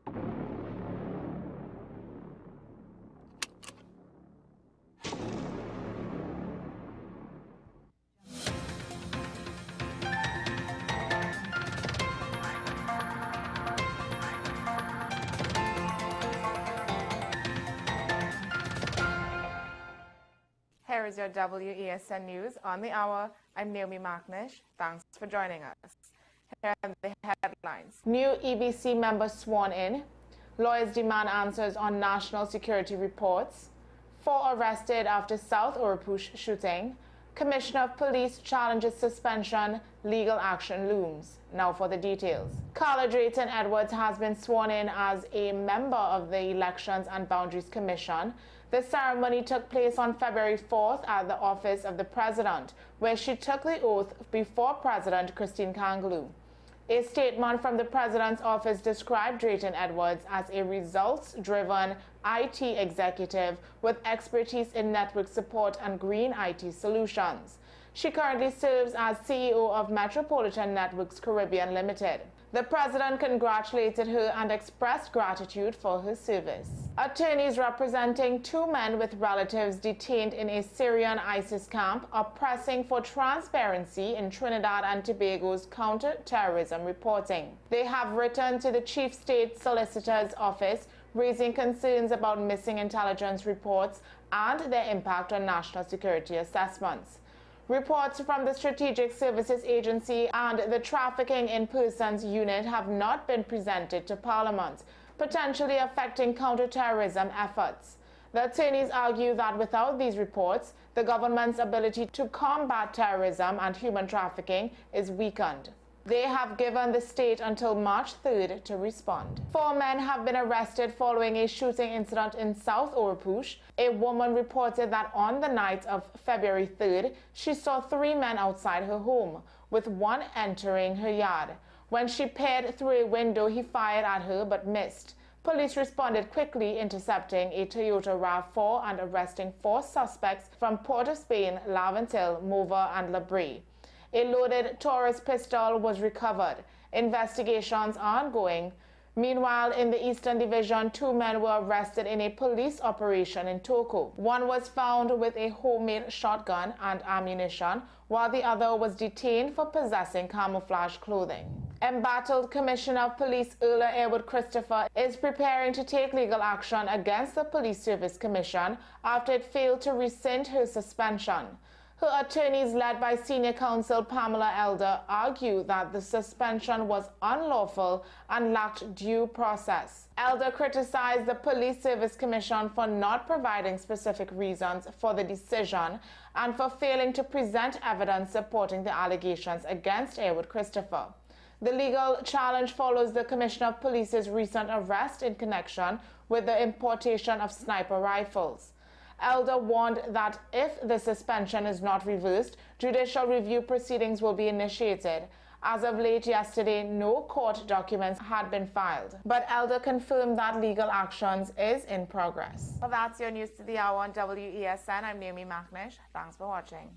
Here is your WESN News on the hour. I'm Naomi Macnish. Thanks for joining us. Here are the headlines. New EBC members sworn in. Lawyers demand answers on national security reports. 4 arrested after South Oropouche shooting. Commissioner of Police challenges suspension. Legal action looms. Now for the details. Carla Drayton Edwards has been sworn in as a member of the Elections and Boundaries Commission. The ceremony took place on February 4th at the office of the President, where she took the oath before President Christine Kangaloo. A statement from the President's office described Drayton Edwards as a results-driven IT executive with expertise in network support and green IT solutions. She currently serves as CEO of Metropolitan Networks Caribbean Limited. The President congratulated her and expressed gratitude for her service. Attorneys representing 2 men with relatives detained in a Syrian ISIS camp are pressing for transparency in Trinidad and Tobago's counter-terrorism reporting. They have written to the Chief State Solicitor's office, raising concerns about missing intelligence reports and their impact on national security assessments. Reports from the Strategic Services Agency and the Trafficking in Persons Unit have not been presented to Parliament, potentially affecting counter-terrorism efforts. The attorneys argue that without these reports, the government's ability to combat terrorism and human trafficking is weakened. They have given the state until March 3rd to respond. 4 men have been arrested following a shooting incident in South Oropouche. A woman reported that on the night of February 3rd, she saw 3 men outside her home, with one entering her yard. When she peered through a window, he fired at her but missed. Police responded quickly, intercepting a Toyota RAV4 and arresting 4 suspects from Port of Spain, Laventille, Mover and La Brea. A loaded Taurus pistol was recovered. Investigations are ongoing. Meanwhile, in the Eastern Division, 2 men were arrested in a police operation in Toko. One was found with a homemade shotgun and ammunition, while the other was detained for possessing camouflage clothing. Embattled Commissioner of Police Erla Airwood Christopher is preparing to take legal action against the Police Service Commission after it failed to rescind her suspension. Her attorneys, led by Senior Counsel Pamela Elder, argue that the suspension was unlawful and lacked due process. Elder criticized the Police Service Commission for not providing specific reasons for the decision and for failing to present evidence supporting the allegations against Airwood Christopher. The legal challenge follows the Commissioner of Police's recent arrest in connection with the importation of sniper rifles. Elder warned that if the suspension is not reversed, judicial review proceedings will be initiated. As of late yesterday, no court documents had been filed, but Elder confirmed that legal actions is in progress. Well, that's your news to the hour on WESN. I'm Naomi Macnish. Thanks for watching.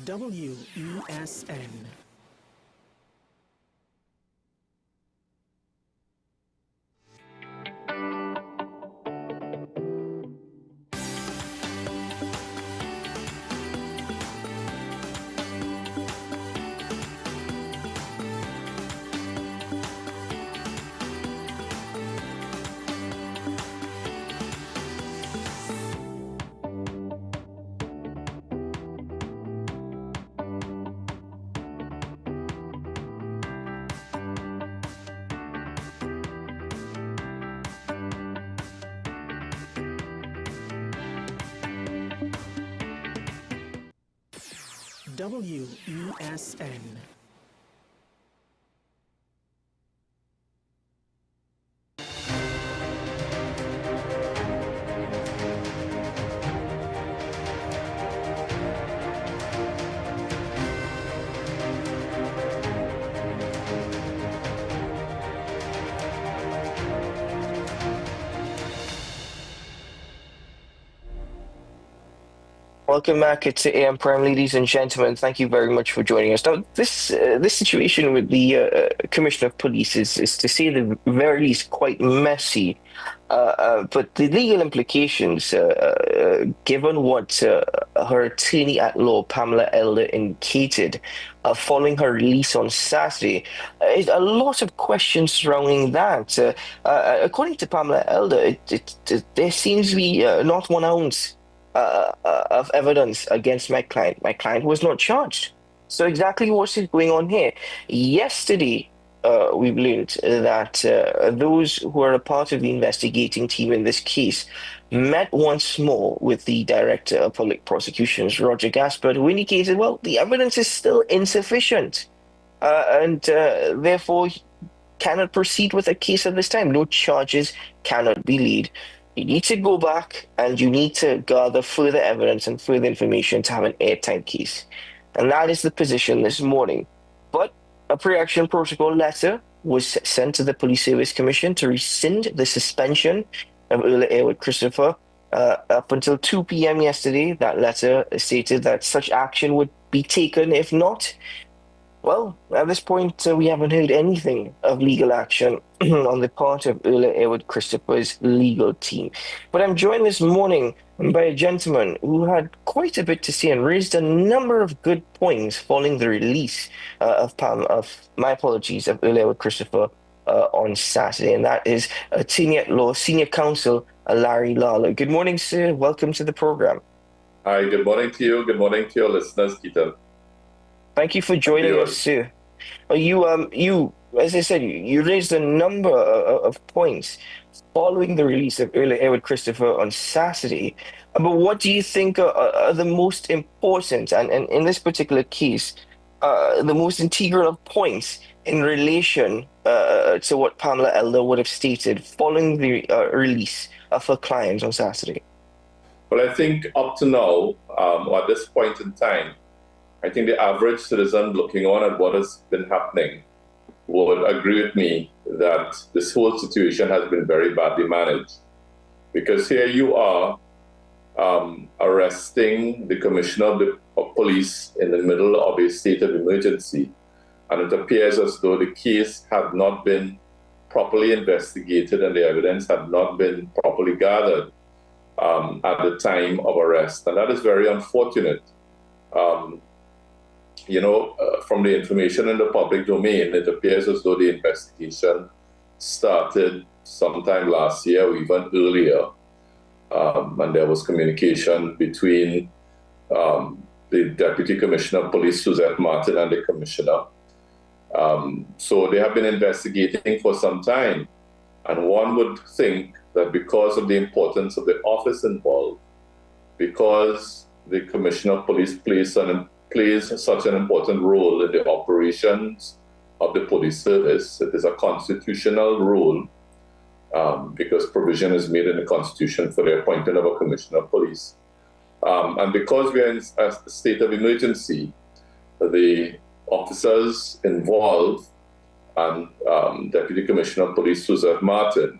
WESN. WESN. Welcome back to AM Prime, ladies and gentlemen. Thank you very much for joining us. Now, this situation with the Commissioner of Police is to say the very least quite messy. But the legal implications, given what her attorney at law, Pamela Elder, indicated following her release on Saturday, is a lot of questions surrounding that. According to Pamela Elder, there seems to be not 1 ounce of evidence against my client. My client was not charged. So exactly what is going on here? Yesterday, we've learned that those who are a part of the investigating team in this case met once more with the Director of Public Prosecutions, Roger Gaspard, who indicated, well, the evidence is still insufficient and therefore cannot proceed with a case at this time. No charges cannot be laid. You need to go back and you need to gather further evidence and further information to have an airtight case. And that is the position this morning. But a pre-action protocol letter was sent to the Police Service Commission to rescind the suspension of Earl Airwood Christopher. Up until 2 p.m. yesterday, that letter stated that such action would be taken. If not, well, at this point, we haven't heard anything of legal action on the part of Earl Airwood Christopher's legal team. But I'm joined this morning by a gentleman who had quite a bit to say and raised a number of good points following the release of Earl Airwood Christopher on Saturday, and that is attorney at law, senior counsel Larry Lawler. Good morning, sir. Welcome to the program. Hi, good morning to you. Good morning to your listeners, Keaton. Thank you for joining us, sir. You, as I said, you raised a number of points following the release of Earl Airwood Christopher on Saturday. But what do you think are the most important, and in this particular case, the most integral of points in relation to what Pamela Elder would have stated following the release of her client on Saturday? Well, I think up to now, or at this point in time, I think the average citizen looking on at what has been happening would agree with me that this whole situation has been very badly managed. Because here you are arresting the Commissioner of Police in the middle of a state of emergency. And it appears as though the case had not been properly investigated and the evidence had not been properly gathered at the time of arrest. And that is very unfortunate. From the information in the public domain, it appears as though the investigation started sometime last year or even earlier. And there was communication between the Deputy Commissioner of Police, Suzette Martin, and the Commissioner. So they have been investigating for some time. And one would think that because of the importance of the office involved, because the Commissioner of Police plays such an important role in the operations of the police service. It is a constitutional rule because provision is made in the Constitution for the appointment of a Commissioner of Police. And because we are in a state of emergency, the officers involved and Deputy Commissioner of Police Suzette Martin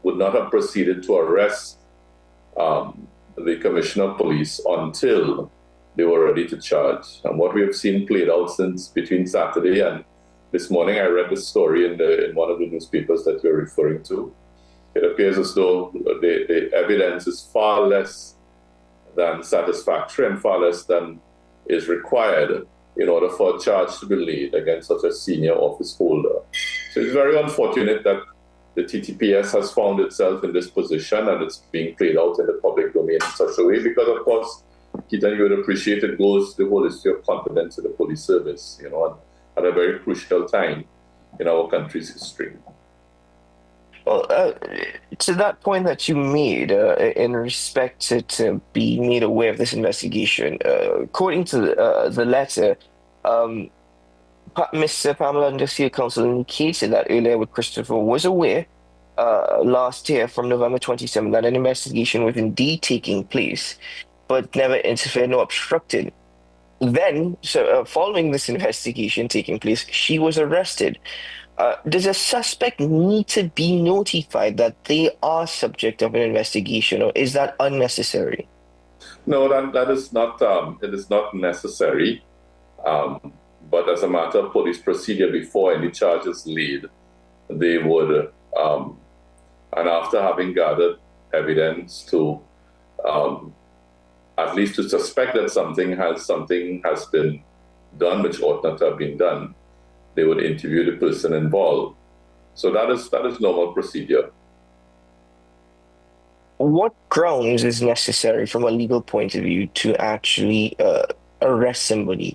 would not have proceeded to arrest the Commissioner of Police until they were ready to charge. And what we have seen played out since between Saturday and this morning, I read the story in one of the newspapers that you're referring to. It appears as though the evidence is far less than satisfactory and far less than is required in order for a charge to be laid against such a senior office holder. So it's very unfortunate that the TTPS has found itself in this position and it's being played out in the public domain in such a way because, of course, Keaton, you would appreciate it goes the whole issue of confidence in the police service, at a very crucial time in our country's history. Well, to that point that you made in respect to being made aware of this investigation, according to the letter, Mr. Pamela Undersea Counsel indicated that Earl Airwood Christopher was aware last year from November 27 that an investigation was indeed taking place, but never interfered nor obstructed. Then, following this investigation taking place, she was arrested. Does a suspect need to be notified that they are subject of an investigation, or is that unnecessary? No, that is not. It is not necessary. But as a matter of police procedure, before any charge is laid, they would, and after having gathered evidence to, at least to suspect that something has been done which ought not to have been done, they would interview the person involved. So that is normal procedure. What grounds is necessary from a legal point of view to actually arrest somebody?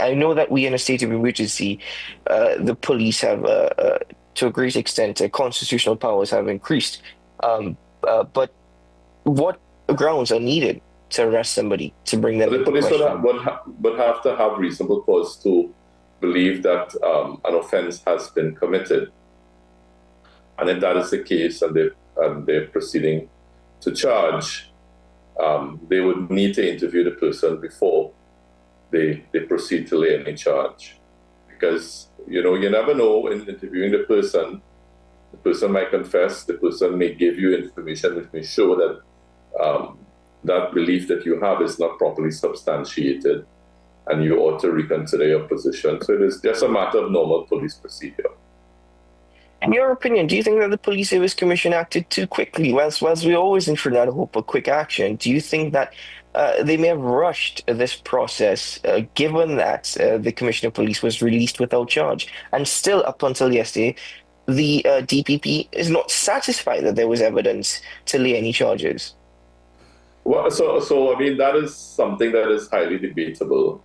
I know that we in a state of emergency, the police have, to a great extent, constitutional powers have increased. But what grounds are needed to arrest somebody, to bring them The into police question? would have to have reasonable cause to believe that an offense has been committed. And if that is the case and they're proceeding to charge, they would need to interview the person before they proceed to lay any charge. Because, you never know in interviewing the person might confess, the person may give you information which may show that that belief that you have is not properly substantiated and you ought to reconsider your position. So it is just a matter of normal police procedure. In your opinion, do you think that the Police Service Commission acted too quickly? Whilst we always ensure that hope of quick action, do you think that they may have rushed this process, given that the Commissioner of Police was released without charge? And still, up until yesterday, the DPP is not satisfied that there was evidence to lay any charges. Well, so I mean, that is something that is highly debatable.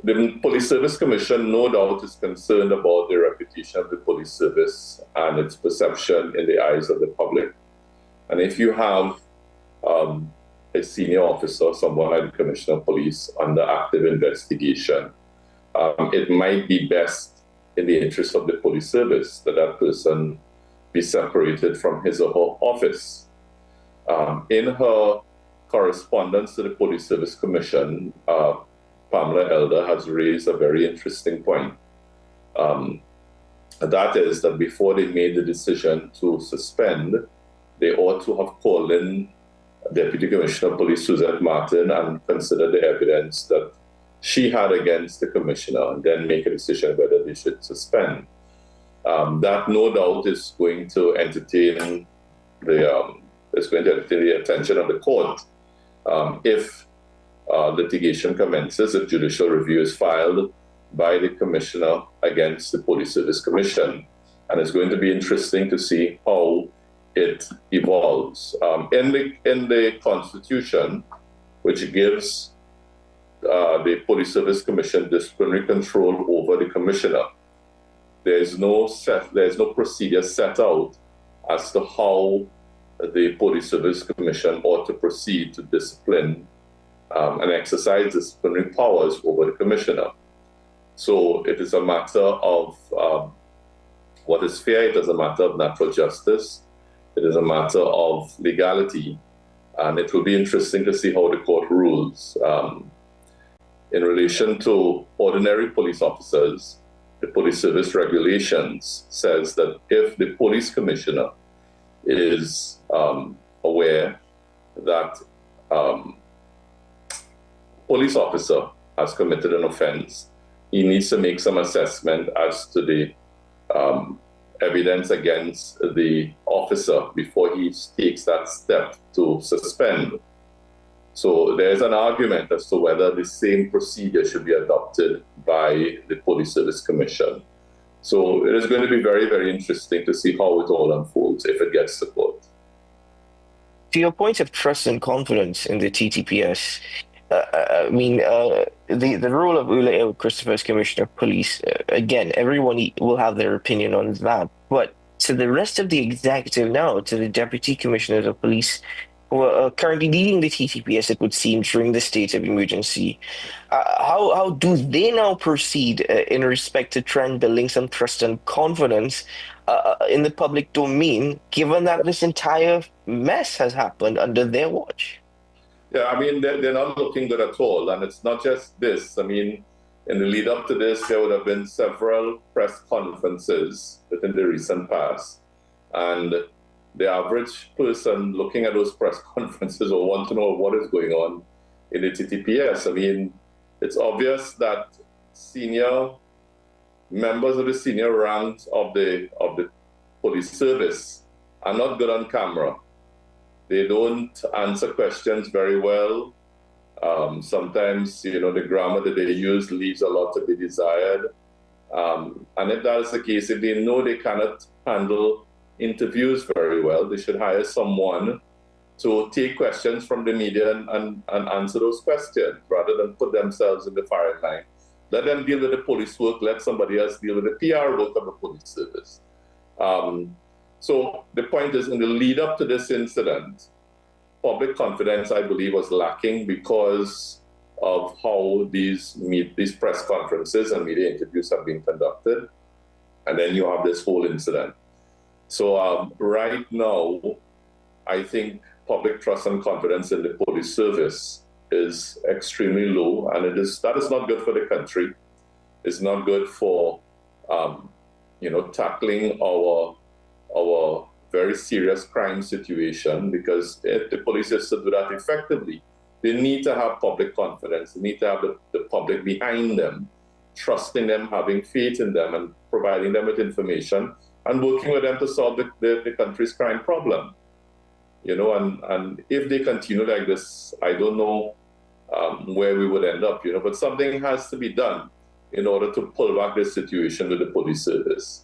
The Police Service Commission, no doubt, is concerned about the reputation of the police service and its perception in the eyes of the public. And if you have a senior officer, someone like the Commissioner of Police, under active investigation, it might be best in the interest of the police service that that person be separated from his or her office. In her correspondence to the Police Service Commission, Pamela Elder has raised a very interesting point. That is that before they made the decision to suspend, they ought to have called in Deputy Commissioner of Police Suzette Martin and considered the evidence that she had against the commissioner and then make a decision whether they should suspend. That no doubt is going to entertain the attention of the court if litigation commences, if judicial review is filed by the commissioner against the Police Service Commission. And it's going to be interesting to see how it evolves. In the Constitution, which gives the Police Service Commission disciplinary control over the commissioner, there's no procedure set out as to how the Police Service Commission ought to proceed to discipline and exercise disciplinary powers over the commissioner. So it is a matter of what is fair, it is a matter of natural justice, it is a matter of legality, and it will be interesting to see how the court rules. In relation to ordinary police officers, the police service regulations says that if the police commissioner is aware that police officer has committed an offense, he needs to make some assessment as to the evidence against the officer before he takes that step to suspend. So there's an argument as to whether the same procedure should be adopted by the Police Service Commission. So it is going to be very, very interesting to see how it all unfolds if it gets to court. To your point of trust and confidence in the TTPS, the role of Ule Christopher as Commissioner of Police, again, everyone will have their opinion on that. But to the rest of the executive now, to the Deputy Commissioners of Police, who are currently leading the TTPS, it would seem, during the state of emergency, how do they now proceed in respect to try and building some trust and confidence in the public domain, given that this entire mess has happened under their watch? Yeah, I mean, they're not looking good at all. And it's not just this. I mean, in the lead up to this, there would have been several press conferences within the recent past. And the average person looking at those press conferences will want to know what is going on in the TTPS. I mean, it's obvious that senior members of the senior ranks of the police service are not good on camera. They don't answer questions very well. Sometimes, you know, the grammar that they use leaves a lot to be desired. And if that is the case, if they know they cannot handle interviews very well, they should hire someone to take questions from the media and answer those questions rather than put themselves in the firing line. Let them deal with the police work, let somebody else deal with the PR work of the police service. So the point is, in the lead up to this incident, public confidence, I believe, was lacking because of how these press conferences and media interviews have been conducted. And then you have this whole incident. So right now, I think public trust and confidence in the police service is extremely low, and that is not good for the country. It's not good for tackling our very serious crime situation, because if the police is to do that effectively, they need to have public confidence. They need to have the public behind them, trusting them, having faith in them, and providing them with information and working with them to solve the country's crime problem. You know, and if they continue like this, I don't know where we would end up, you know, but something has to be done in order to pull back this situation with the police service.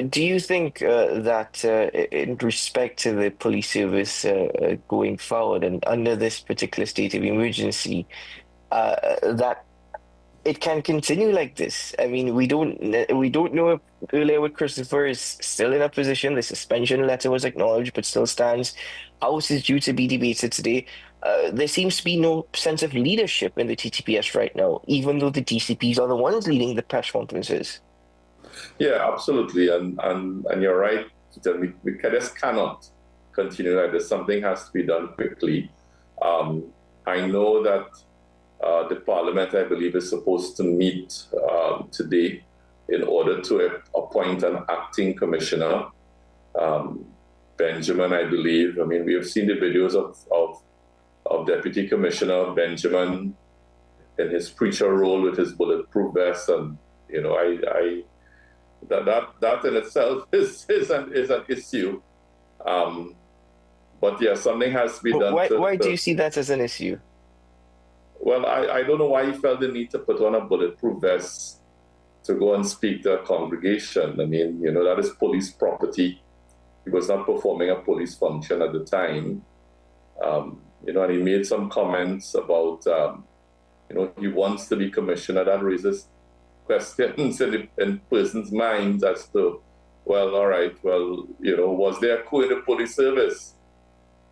Do you think that in respect to the police service going forward and under this particular state of emergency, that it can continue like this? I mean, we don't know if earlier with Christopher is still in a position. The suspension letter was acknowledged, but still stands. House is due to be debated today. There seems to be no sense of leadership in the TTPS right now, even though the DCPs are the ones leading the press conferences. Yeah, absolutely, and you're right. We just cannot continue like this. Something has to be done quickly. I know that the Parliament, I believe, is supposed to meet today in order to appoint an acting commissioner. Benjamin, I believe. I mean, we have seen the videos of Deputy Commissioner Benjamin in his preacher role with his bulletproof vest, and you know, that in itself is an issue. But yeah, something has to be done. Why do you see that as an issue? Well, I don't know why he felt the need to put on a bulletproof vest to go and speak to a congregation. I mean, you know, that is police property. He was not performing a police function at the time. You know, and he made some comments about, you know, he wants to be commissioner. That raises questions in persons' minds as to, well, all right, well, you know, was there a coup in the police service?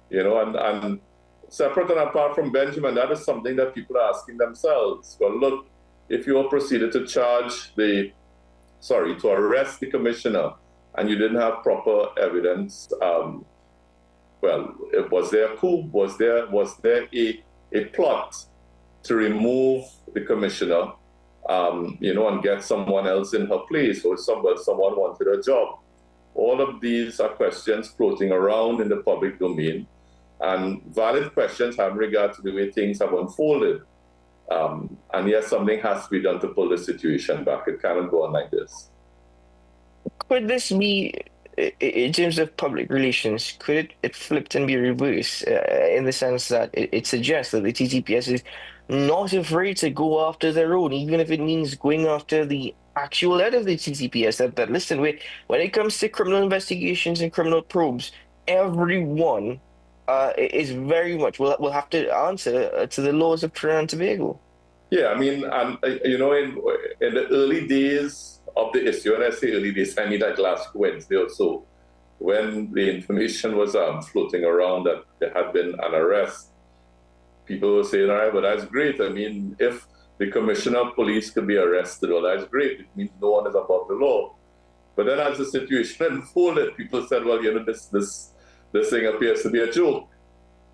You know, and separate and apart from Benjamin, that is something that people are asking themselves. Well, look, if you were proceeded to to arrest the commissioner and you didn't have proper evidence, well, was there a coup? Was there a plot to remove the commissioner, you know, and get someone else in her place, or someone wanted a job? All of these are questions floating around in the public domain, and valid questions having regard to the way things have unfolded. And yes, something has to be done to pull the situation back. It cannot go on like this. Could this be, in terms of public relations, could it flipped and be reversed in the sense that it suggests that the TTPS is not afraid to go after their own, even if it means going after the actual head of the TTPS? That listen, when it comes to criminal investigations and criminal probes, everyone is very much will have to answer to the laws of Trinidad and Tobago. Yeah, I mean, and you know, in the early days of the issue, and I say early days, I mean like last Wednesday or so, when the information was floating around that there had been an arrest, people were saying, all right, but that's great. I mean, if the commissioner of police could be arrested, well, that's great. It means no one is above the law. But then as the situation unfolded, people said, well, you know, this thing appears to be a joke,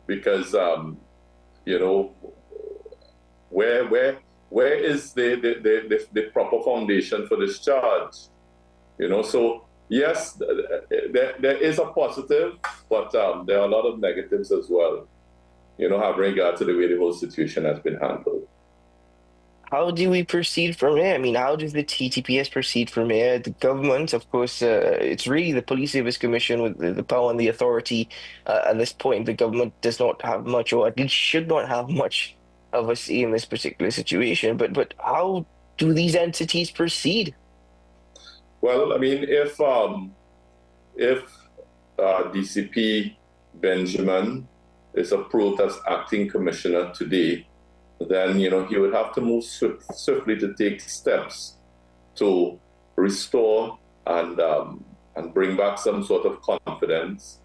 because, you know, where is the proper foundation for this charge? You know, so Yes, there is a positive, but there are a lot of negatives as well, having regard to the way the whole situation has been handled. How do we proceed from here? I mean, how does the TTPS proceed from here? The government, of course, it's really the Police Service Commission with the power and the authority. At this point, the government does not have much, or at least should not have much of a say in this particular situation. But how do these entities proceed? Well, I mean, if DCP Benjamin is approved as acting commissioner today, then he would have to move swiftly to take steps to restore and bring back some sort of confidence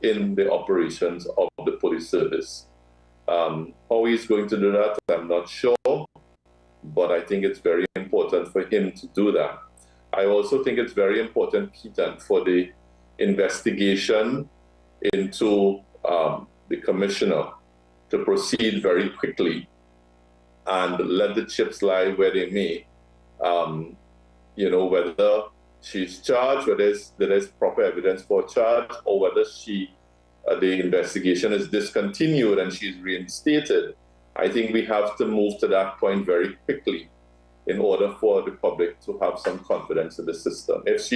in the operations of the police service. How he's going to do that, I'm not sure, but I think it's very important for him to do that. I also think it's very important, Peter, for the investigation into the commissioner to proceed very quickly and let the chips lie where they may. Whether she's charged, whether there's proper evidence for a charge, or whether the investigation is discontinued and she's reinstated. I think we have to move to that point very quickly in order for the public to have some confidence in the system. If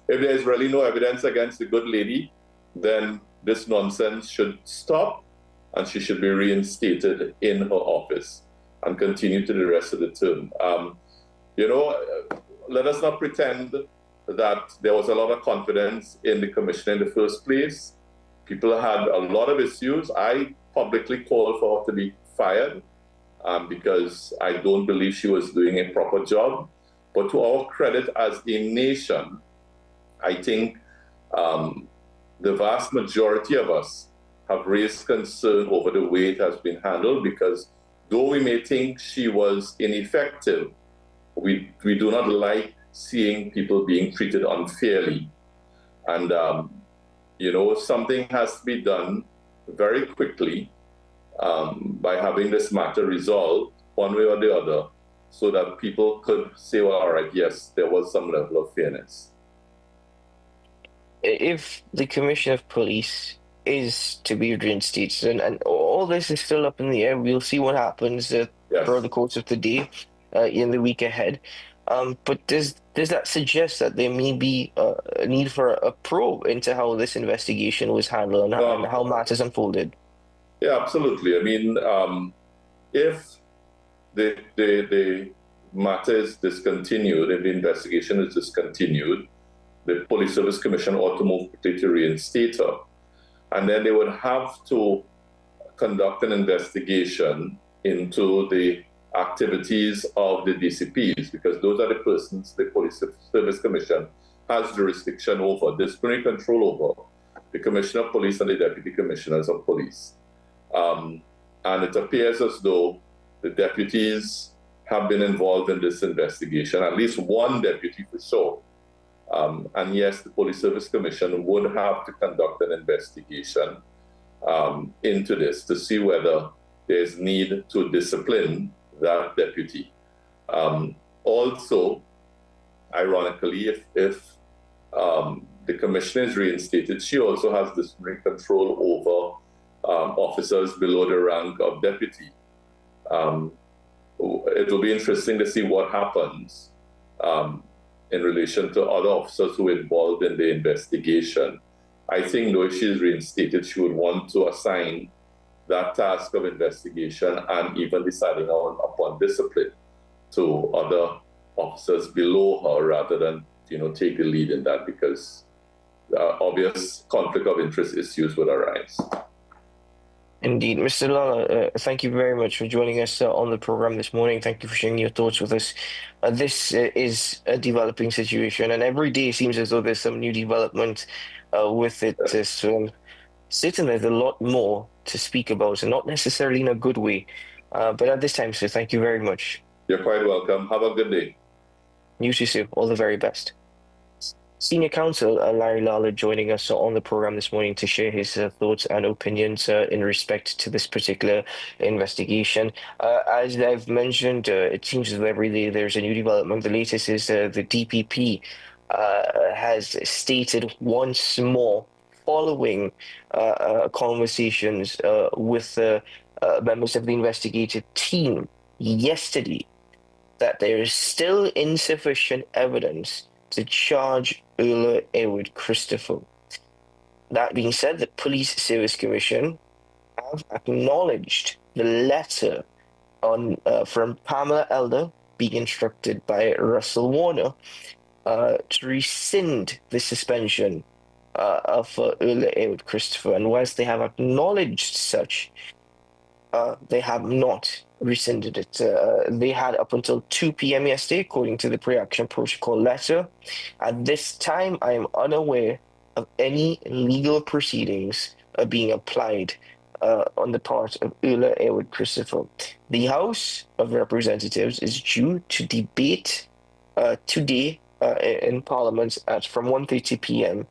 there's really no evidence against the good lady, then this nonsense should stop and she should be reinstated in her office and continue to the rest of the term. Let us not pretend that there was a lot of confidence in the commissioner in the first place. People had a lot of issues. I publicly called for her to be fired because I don't believe she was doing a proper job. But to our credit as a nation, I think the vast majority of us have raised concern over the way it has been handled, because though we may think she was ineffective, we do not like seeing people being treated unfairly. And, something has to be done very quickly by having this matter resolved one way or the other, so that people could say, well, all right, yes, there was some level of fairness. If the Commissioner of Police is to be reinstated, and all this is still up in the air, we'll see what happens throughout the course of the day, in the week ahead. But does that suggest that there may be a need for a probe into how this investigation was handled and how matters unfolded? Yeah, absolutely. I mean, if the matter is discontinued, if the investigation is discontinued, the Police Service Commission ought to move quickly to reinstate her. And then they would have to conduct an investigation into the activities of the DCPs, because those are the persons the Police Service Commission has jurisdiction over, disciplinary control over, the Commissioner of Police and the Deputy Commissioners of Police. And it appears as though the deputies have been involved in this investigation, at least one deputy for sure. And yes, the Police Service Commission would have to conduct an investigation into this to see whether there's need to discipline that deputy. Also, ironically, if the commissioner is reinstated, she also has disciplinary control over officers below the rank of deputy. It will be interesting to see what happens in relation to other officers who are involved in the investigation. I think though if she is reinstated, she would want to assign that task of investigation and even deciding upon discipline to other officers below her, rather than take the lead in that, because obvious conflict of interest issues would arise. Indeed. Mr. Lala, thank you very much for joining us on the program this morning. Thank you for sharing your thoughts with us. This is a developing situation, and every day seems as though there's some new development with it. So certainly there's a lot more to speak about, and not necessarily in a good way. But at this time, sir, thank you very much. You're quite welcome. Have a good day. You too, sir. All the very best. Senior Counsel Larry Lala joining us on the program this morning to share his thoughts and opinions in respect to this particular investigation. As I've mentioned, it seems as though every day there's a new development. The latest is the DPP has stated once more, following conversations with members of the investigative team yesterday, that there is still insufficient evidence to charge Earl Edward Christopher. That being said, the Police Service Commission have acknowledged the letter from Pamela Elder being instructed by Russell Warner to rescind the suspension of Earl Edward Christopher. And whilst they have acknowledged such, they have not rescinded it. They had up until 2 p.m. yesterday, according to the pre-action protocol letter. At this time, I am unaware of any legal proceedings being applied on the part of Earl Edward Christopher. The House of Representatives is due to debate today in Parliament from 1:30 p.m.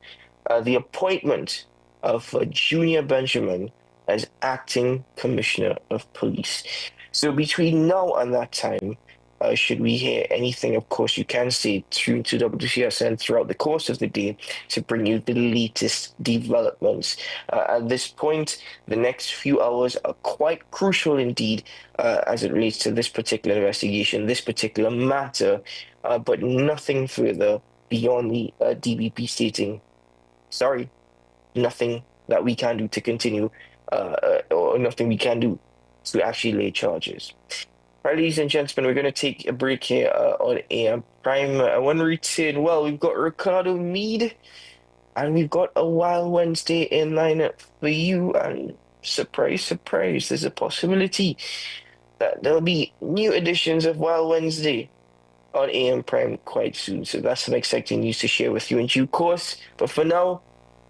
The appointment of Junior Benjamin as acting Commissioner of Police. So between now and that time, should we hear anything, of course, you can stay tuned to WCSN throughout the course of the day to bring you the latest developments. At this point, the next few hours are quite crucial indeed as it relates to this particular investigation, this particular matter, but nothing further beyond the DBP stating, sorry, nothing that we can do to continue, or nothing we can do to actually lay charges. Right, ladies and gentlemen, we're going to take a break here on AM Prime. I want to return. Well, we've got Ricardo Mead, and we've got a Wild Wednesday in line for you. And surprise, surprise, there's a possibility that there'll be new editions of Wild Wednesday on AM Prime quite soon. So that's some exciting news to share with you in due course. But for now,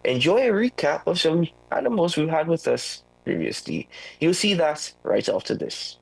enjoy a recap of some animals we've had with us previously. You'll see that right after this.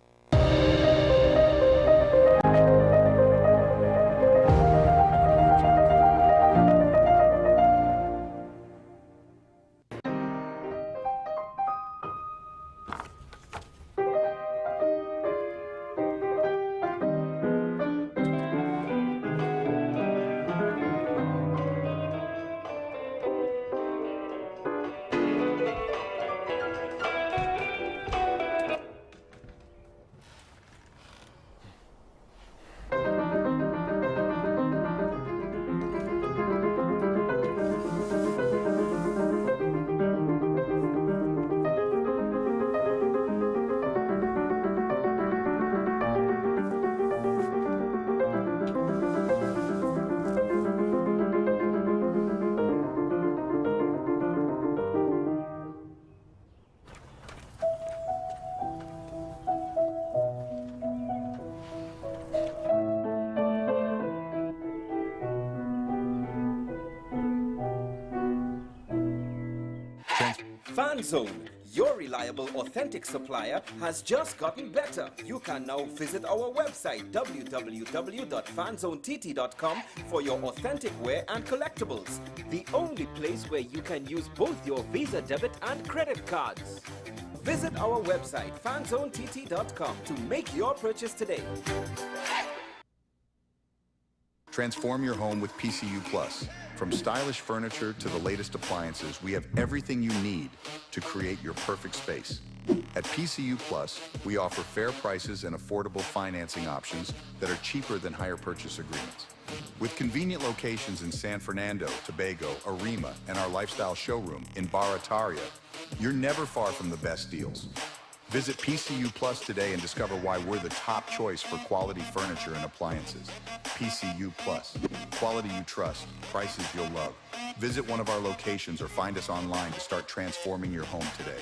FanZone, your reliable, authentic supplier, has just gotten better. You can now visit our website www.fanzonett.com for your authentic wear and collectibles. The only place where you can use both your Visa debit and credit cards. Visit our website fanzonett.com to make your purchase today. Transform your home with PCU Plus. From stylish furniture to the latest appliances, we have everything you need to create your perfect space. At PCU Plus, we offer fair prices and affordable financing options that are cheaper than hire purchase agreements. With convenient locations in San Fernando, Tobago, Arima, and our lifestyle showroom in Barataria, you're never far from the best deals. Visit PCU Plus today and discover why we're the top choice for quality furniture and appliances. PCU Plus. Quality you trust. Prices you'll love. Visit one of our locations or find us online to start transforming your home today.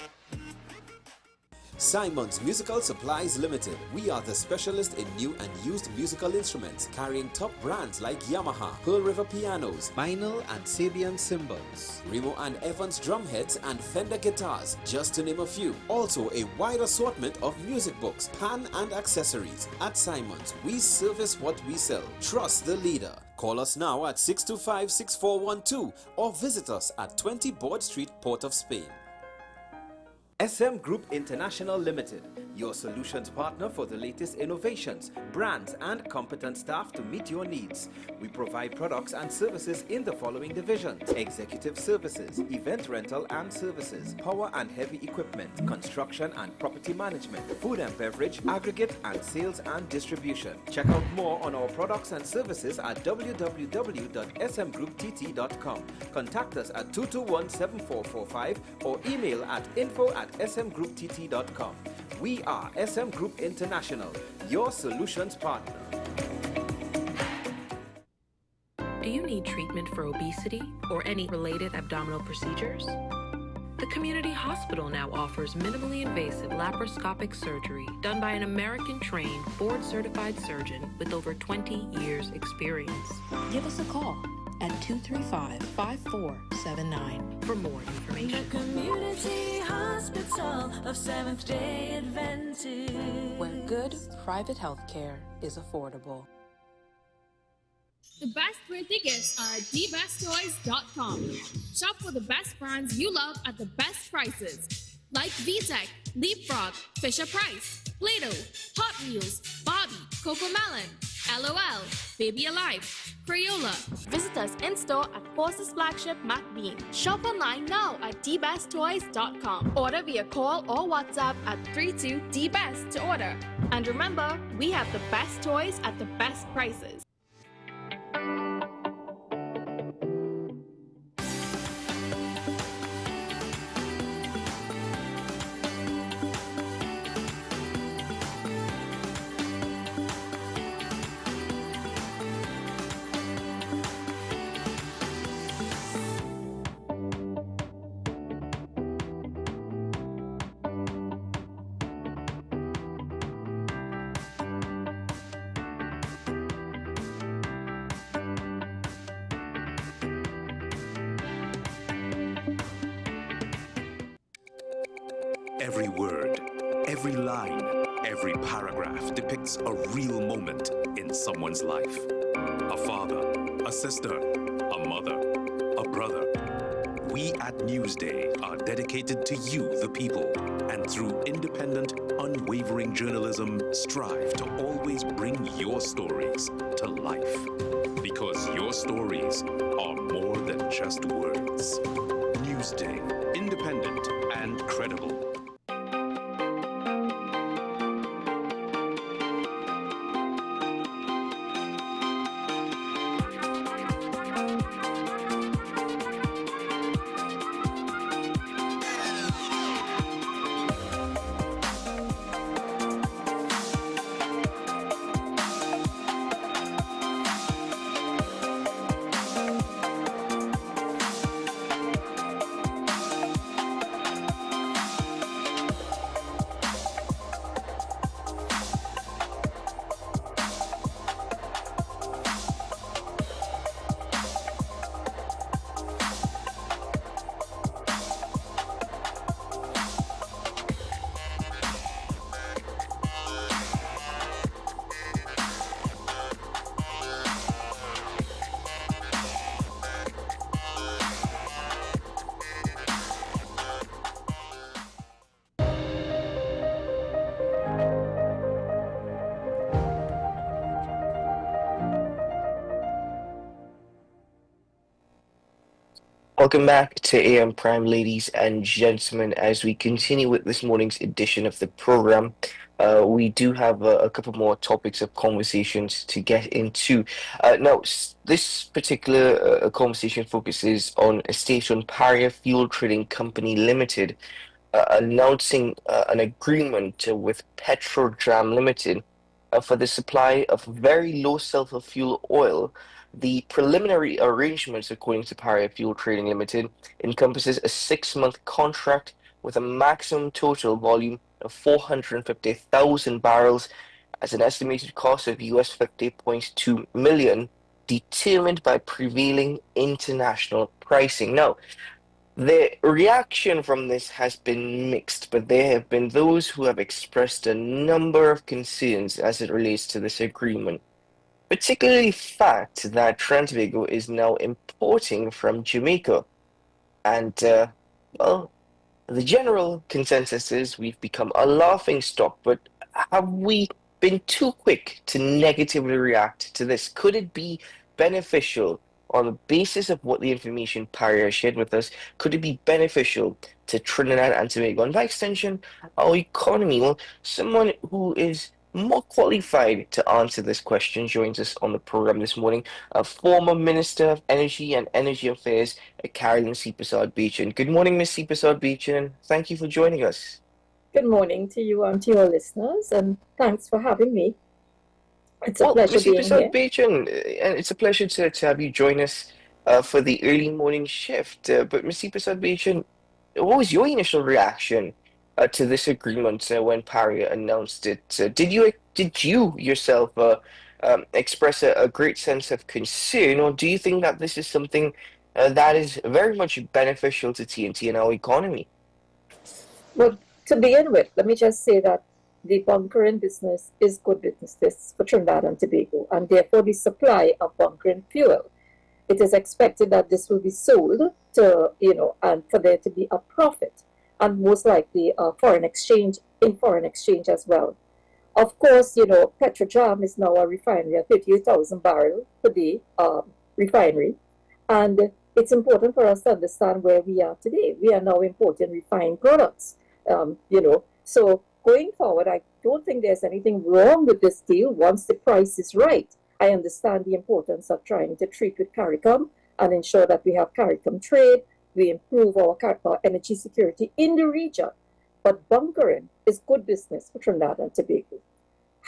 Simon's Musical Supplies Limited. We are the specialist in new and used musical instruments, carrying top brands like Yamaha, Pearl River Pianos, Vinyl and Sabian cymbals, Remo and Evans drumheads and Fender guitars, just to name a few. Also a wide assortment of music books, pan and accessories. At Simon's, we service what we sell. Trust the leader. Call us now at 625-6412 or visit us at 20 Board Street, Port of Spain. SM Group International Limited, your solutions partner for the latest innovations, brands, and competent staff to meet your needs. We provide products and services in the following divisions: executive services, event rental and services, power and heavy equipment, construction and property management, food and beverage, aggregate and sales and distribution. Check out more on our products and services at www.smgrouptt.com. Contact us at 221-7445 or email at info@smgrouptt.com. We are SM Group International, your solutions partner. Do you need treatment for obesity or any related abdominal procedures? The community hospital now offers minimally invasive laparoscopic surgery done by an American-trained, board-certified surgeon with over 20 years' experience. Give us a call at 235-5479 for more information. The Community Hospital of Seventh-day Adventist, where good private health care is affordable. The best birthday gifts are at thebesttoys.com. Shop for the best brands you love at the best prices, like VTech, Leapfrog, Fisher-Price, Play-Doh, Hot Wheels, Barbie, Cocomelon, LOL, Baby Alive, Crayola. Visit us in-store at Forces Flagship MacBean. Shop online now at thebesttoys.com. Order via call or WhatsApp at 32DBEST to order. And remember, we have the best toys at the best prices. Every word, every line, every paragraph depicts a real moment in someone's life. A father, a sister, a mother, a brother. We at Newsday are dedicated to you, the people, and through independent, unwavering journalism, strive to always bring your stories to life. Because your stories are more than just words. Newsday, independent and credible. Welcome back to AM Prime, ladies and gentlemen. As we continue with this morning's edition of the program, we do have a couple more topics of conversations to get into. Now, this particular conversation focuses on a state-owned Paria Fuel Trading Company Limited announcing an agreement with Petrojam Limited for the supply of very low sulfur fuel oil. The preliminary arrangements, according to Paria Fuel Trading Limited, encompasses a 6-month contract with a maximum total volume of 450,000 barrels at an estimated cost of US $50.2 million, determined by prevailing international pricing. Now, the reaction from this has been mixed, but there have been those who have expressed a number of concerns as it relates to this agreement. Particularly the fact that Transvago is now importing from Jamaica. And, well, The general consensus is we've become a laughing stock, but have we been too quick to negatively react to this? Could it be beneficial on the basis of what the information Paria shared with us? Could it be beneficial to Trinidad and Tobago, and by extension, our economy? Well, someone who is more qualified to answer this question joins us on the program this morning, a former Minister of Energy and Energy Affairs, Carolyn C. Beechan. Good morning, Ms. C. Beechan. Thank you for joining us. Good morning to you and to your listeners, and thanks for having me. It's a pleasure being here. Beechan, and it's a pleasure to have you join us for the early morning shift. But Ms. C. Beechan, what was your initial reaction to this agreement when Paria announced it? Did you yourself express a great sense of concern, or do you think that this is something that is very much beneficial to TNT and our economy? Well, to begin with, let me just say that the bunkering business is good business for Trinidad and Tobago, and therefore the supply of bunkering fuel. It is expected that this will be sold to, and for there to be a profit, and most likely foreign exchange as well. Of course, Petrojam is now a refinery, a 38,000 barrel per day refinery, and it's important for us to understand where we are today. We are now importing refined products, So going forward, I don't think there's anything wrong with this deal once the price is right. I understand the importance of trying to treat with CARICOM and ensure that we have CARICOM trade, we improve our energy security in the region. But bunkering is good business for Trinidad and Tobago.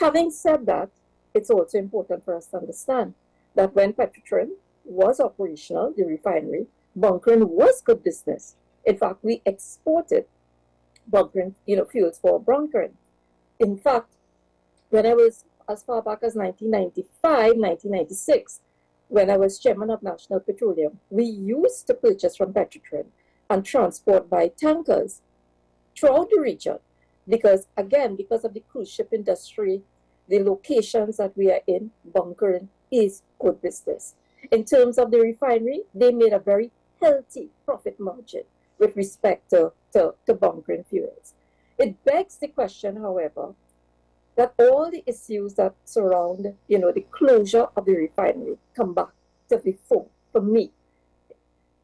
Having said that, it's also important for us to understand that when Petrotrin was operational, the refinery, bunkering was good business. In fact, we exported bunkering, fuels for bunkering. In fact, when I was as far back as 1995, 1996, when I was chairman of National Petroleum, we used to purchase from Petrotrin and transport by tankers throughout the region. Because of the cruise ship industry, the locations that we are in, bunkering is good business. In terms of the refinery, they made a very healthy profit margin with respect to bunkering fuels. It begs the question, however, that all the issues that surround, the closure of the refinery come back to the fore for me.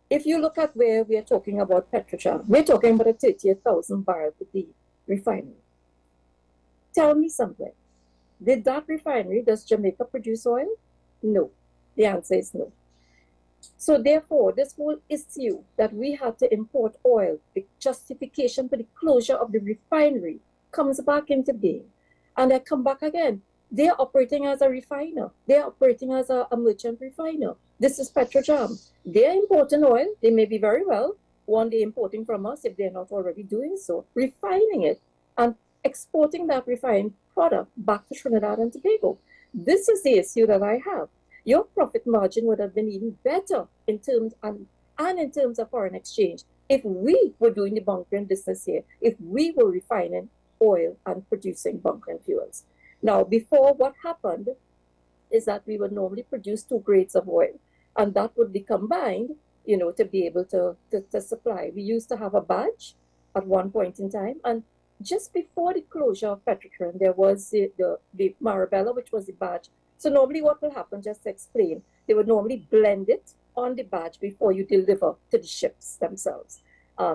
If you look at where we are talking about Petrojam, we're talking about a 38,000 barrel per day refinery. Tell me something. Did that refinery, does Jamaica produce oil? No. The answer is no. So therefore, this whole issue that we had to import oil, the justification for the closure of the refinery comes back into being. And I come back again. They are operating as a refiner. They are operating as a merchant refiner. This is Petrojam. They are importing oil. They may be very well, one day importing from us if they're not already doing so, refining it and exporting that refined product back to Trinidad and Tobago. This is the issue that I have. Your profit margin would have been even better in terms in terms of foreign exchange if we were doing the bunkering business here, if we were refining oil and producing bunkering fuels. Now, before, what happened is that we would normally produce 2 grades of oil, and that would be combined, to be able to supply. We used to have a batch at one point in time, and just before the closure of Petrotrin, there was the Marabella, which was the batch. So normally what will happen, just to explain, they would normally blend it on the batch before you deliver to the ships themselves,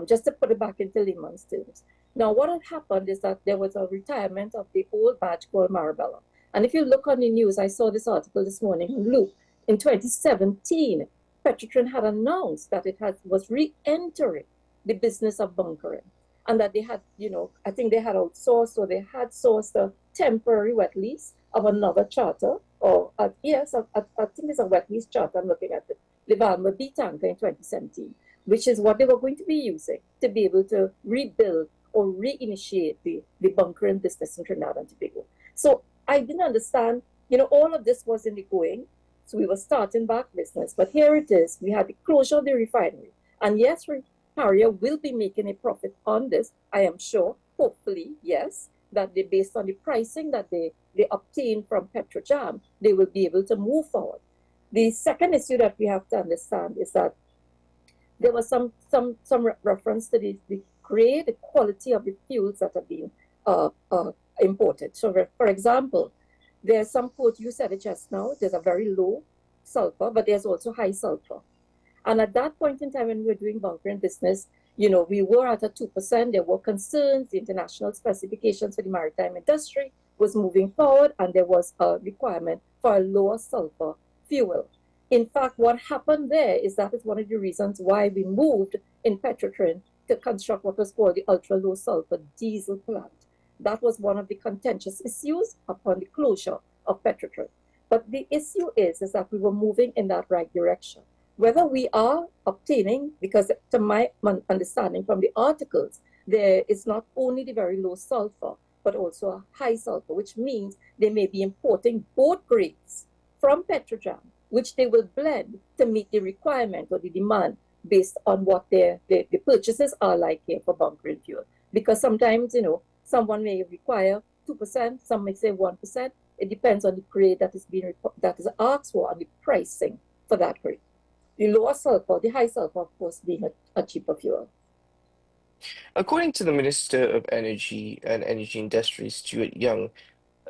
just to put it back into layman's terms. Now, what had happened is that there was a retirement of the old batch called Marabella. And if you look on the news, I saw this article this morning on Loop. In 2017, Petrotrin had announced that it was re-entering the business of bunkering. And that they had, I think they had outsourced, or they had sourced a temporary wet lease of another charter, or I think it's a wet lease charter. I'm looking at it, the Bmobile tanker in 2017, which is what they were going to be using to be able to rebuild or reinitiate the bunkering business in Trinidad and Tobago. So I didn't understand, all of this was in the going. So we were starting back business. But here it is. We had the closure of the refinery. And yes, Paria will be making a profit on this, I am sure, hopefully, yes, that they, based on the pricing that they obtain from Petrojam, they will be able to move forward. The second issue that we have to understand is that there was some reference to the grade, the quality of the fuels that are being imported. So, for example, there's some quote, you said it just now, there's a very low sulfur, but there's also high sulfur. And at that point in time when we were doing bunkering business, you know, we were at a 2%. There were concerns. The international specifications for the maritime industry was moving forward, and there was a requirement for a lower sulfur fuel. In fact, what happened there is that is one of the reasons why we moved in Petrotrin to construct what was called the ultra-low sulfur diesel plant. That was one of the contentious issues upon the closure of Petrotrin. But the issue is that we were moving in that right direction. Whether we are obtaining, because to my understanding from the articles, there is not only the very low sulfur, but also a high sulfur, which means they may be importing both grades from Petrojam, which they will blend to meet the requirement or the demand based on what the purchases are like here for bunkering fuel. Because sometimes, you know, someone may require 2%, some may say 1%. It depends on the grade that is asked for and the pricing for that grade. The lower sulfur, the high sulfur, of course, being a cheaper fuel. According to the Minister of Energy and Energy Industries, Stuart Young,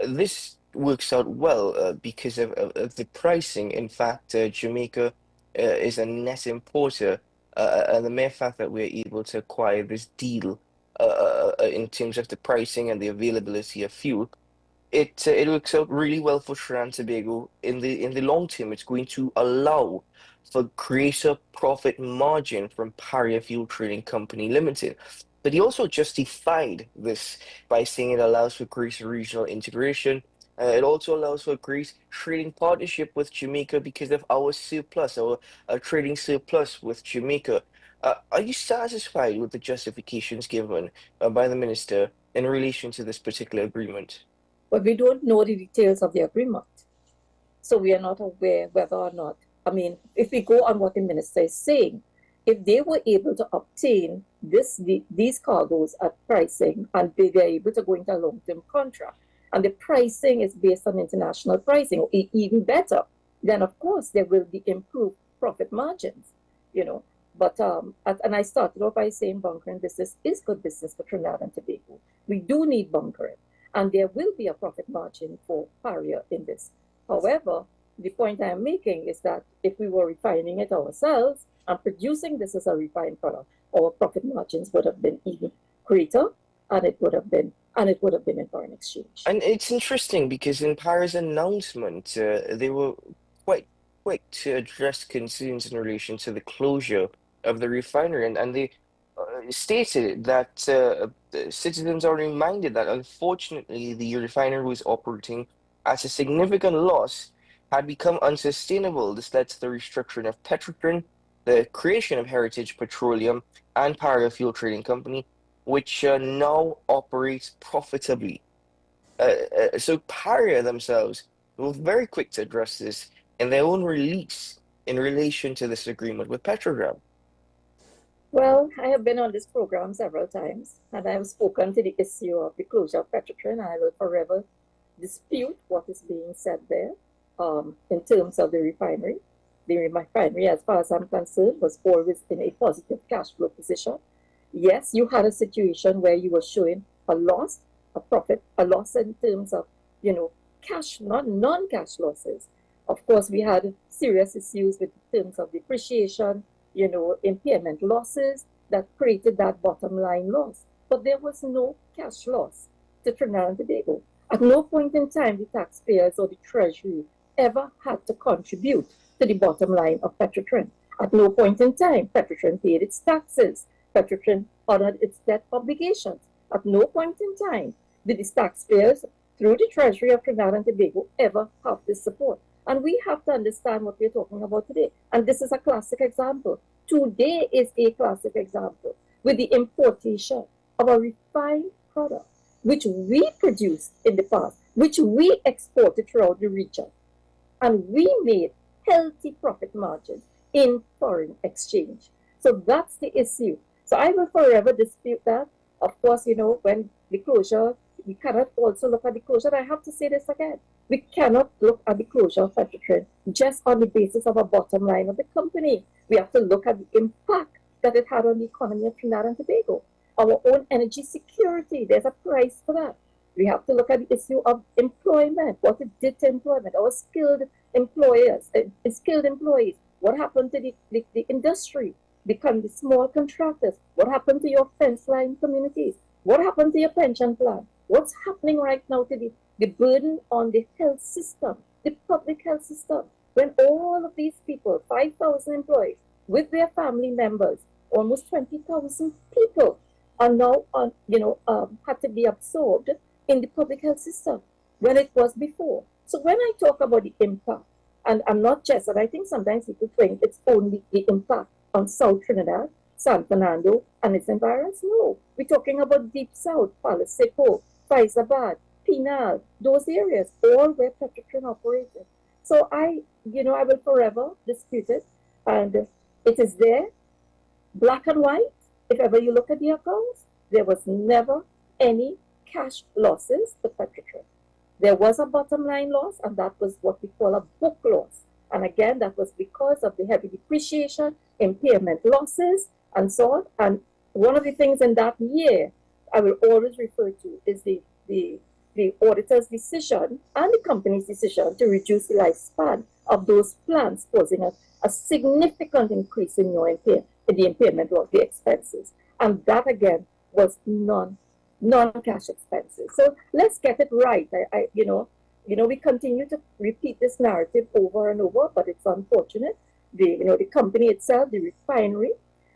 this works out well because of the pricing. In fact, Jamaica is a net importer, and the mere fact that we're able to acquire this deal in terms of the pricing and the availability of fuel, it works out really well for Trinidad and Tobago. In the long term, it's going to allow for greater profit margin from Paria Fuel Trading Company Limited. But he also justified this by saying it allows for greater regional integration. It also allows for a great trading partnership with Jamaica because of our surplus, our trading surplus with Jamaica. Are you satisfied with the justifications given by the minister in relation to this particular agreement? But we don't know the details of the agreement. So we are not aware whether or not, I mean, if we go on what the minister is saying, if they were able to obtain these cargoes at pricing and they are able to go into a long-term contract, and the pricing is based on international pricing, or even better, then of course there will be improved profit margins, you know. But and I started off by saying bunkering business is good business for Trinidad and Tobago. We do need bunkering, and there will be a profit margin for Paria in this. However, the point I am making is that if we were refining it ourselves and producing this as a refined product, our profit margins would have been even greater, and it would have been in foreign exchange. And it's interesting because in Paria's announcement, they were quite quick to address concerns in relation to the closure of the refinery, and they stated that citizens are reminded that unfortunately the refinery was operating at a significant loss, had become unsustainable. This led to the restructuring of Petrotrin, the creation of Heritage Petroleum and Paria Fuel Trading Company, which now operates profitably. So Paria themselves were very quick to address this in their own release in relation to this agreement with Petrojam. Well, I have been on this program several times, and I have spoken to the issue of the closure of Petrotrin. I will forever dispute what is being said there in terms of the refinery. The refinery, as far as I'm concerned, was always in a positive cash flow position. Yes, you had a situation where you were showing a loss, a profit, a loss in terms of, you know, cash, not non-cash losses. Of course, we had serious issues with terms of depreciation, you know, impairment losses that created that bottom line loss. But there was no cash loss to Trinidad and Tobago. At no point in time the taxpayers or the Treasury ever had to contribute to the bottom line of Petrotrin. At no point in time Petrotrin paid its taxes. Petrotrin honored its debt obligations. At no point in time did the taxpayers, through the Treasury of Trinidad and Tobago, ever have this support. And we have to understand what we're talking about today. And this is a classic example. Today is a classic example with the importation of a refined product, which we produced in the past, which we exported throughout the region. And we made healthy profit margins in foreign exchange. So that's the issue. So I will forever dispute that. Of course, you know, when the closure, we cannot also look at the closure. I have to say this again. We cannot look at the closure of Petrotrin just on the basis of a bottom line of the company. We have to look at the impact that it had on the economy of Trinidad and Tobago. our own energy security. There's a price for that. We have to look at the issue of employment, what it did to employment, our skilled employers, skilled employees. What happened to the industry, the small contractors? What happened to your fence line communities? What happened to your pension plan? What's happening right now to the burden on the health system, the public health system, when all of these people, 5,000 employees, with their family members, almost 20,000 people are now had to be absorbed in the public health system when it was before. So when I talk about the impact, and I'm not just, and I think sometimes people think it's only the impact on South Trinidad, San Fernando, and its environs. No, we're talking about Deep South, Paliseco, Faizabad, Penal, those areas, all where Petrotrin operated. So I will forever dispute it, and it is there, black and white. If ever you look at the accounts, there was never any cash losses to Petrotrin. There was a bottom line loss, and that was what we call a book loss. And again, that was because of the heavy depreciation, impairment losses, and so on. And one of the things in that year I will always refer to is the auditor's decision and the company's decision to reduce the lifespan of those plants, causing a significant increase in the impairment of the expenses. And that again was non-cash expenses. So let's get it right. We continue to repeat this narrative over and over, but it's unfortunate. The company itself, the refinery,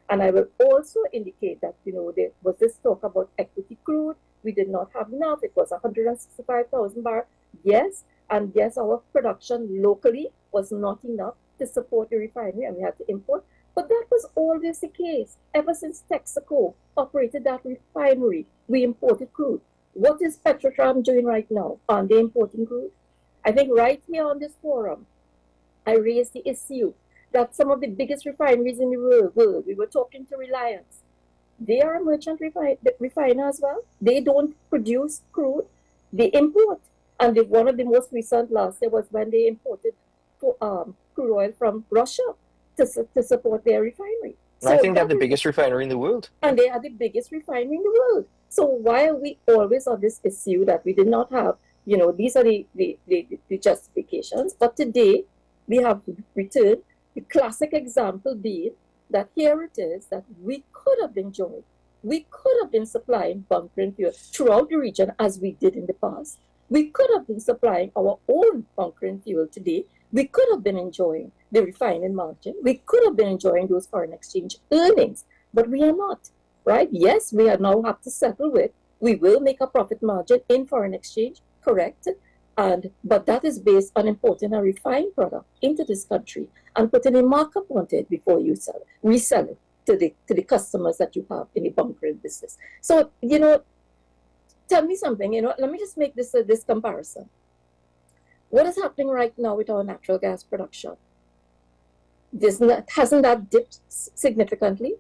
and I will also indicate that there was this talk about equity crude. We did not have enough. It was 165,000 barrels. Yes, and yes, our production locally was not enough to support the refinery, and we had to import. But that was always the case. Ever since Texaco operated that refinery, we imported crude. What is Petrotram doing right now? Are they importing crude? I think right here on this forum, I raised the issue that some of the biggest refineries in the world, we were talking to Reliance, they are a merchant refiner as well. They don't produce crude, they import. And one of the most recent last year was when they imported crude oil from Russia to support their refinery. So I think they're the biggest refinery in the world. And they are the biggest refinery in the world. So why are we always on this issue that we did not have, these are the justifications. But today we have returned the classic example being that here it is that we could have been joined. We could have been supplying bunkering fuel throughout the region as we did in the past. We could have been supplying our own bunkering fuel today. We could have been enjoying the refining margin. We could have been enjoying those foreign exchange earnings, but we are not, right? Yes, we are now have to settle with, we will make a profit margin in foreign exchange, correct? But that is based on importing a refined product into this country and putting a markup on it before you resell it to the customers that you have in the bunkering business. So, tell me something, let me just make this comparison. What is happening right now with our natural gas production? Hasn't that dipped significantly?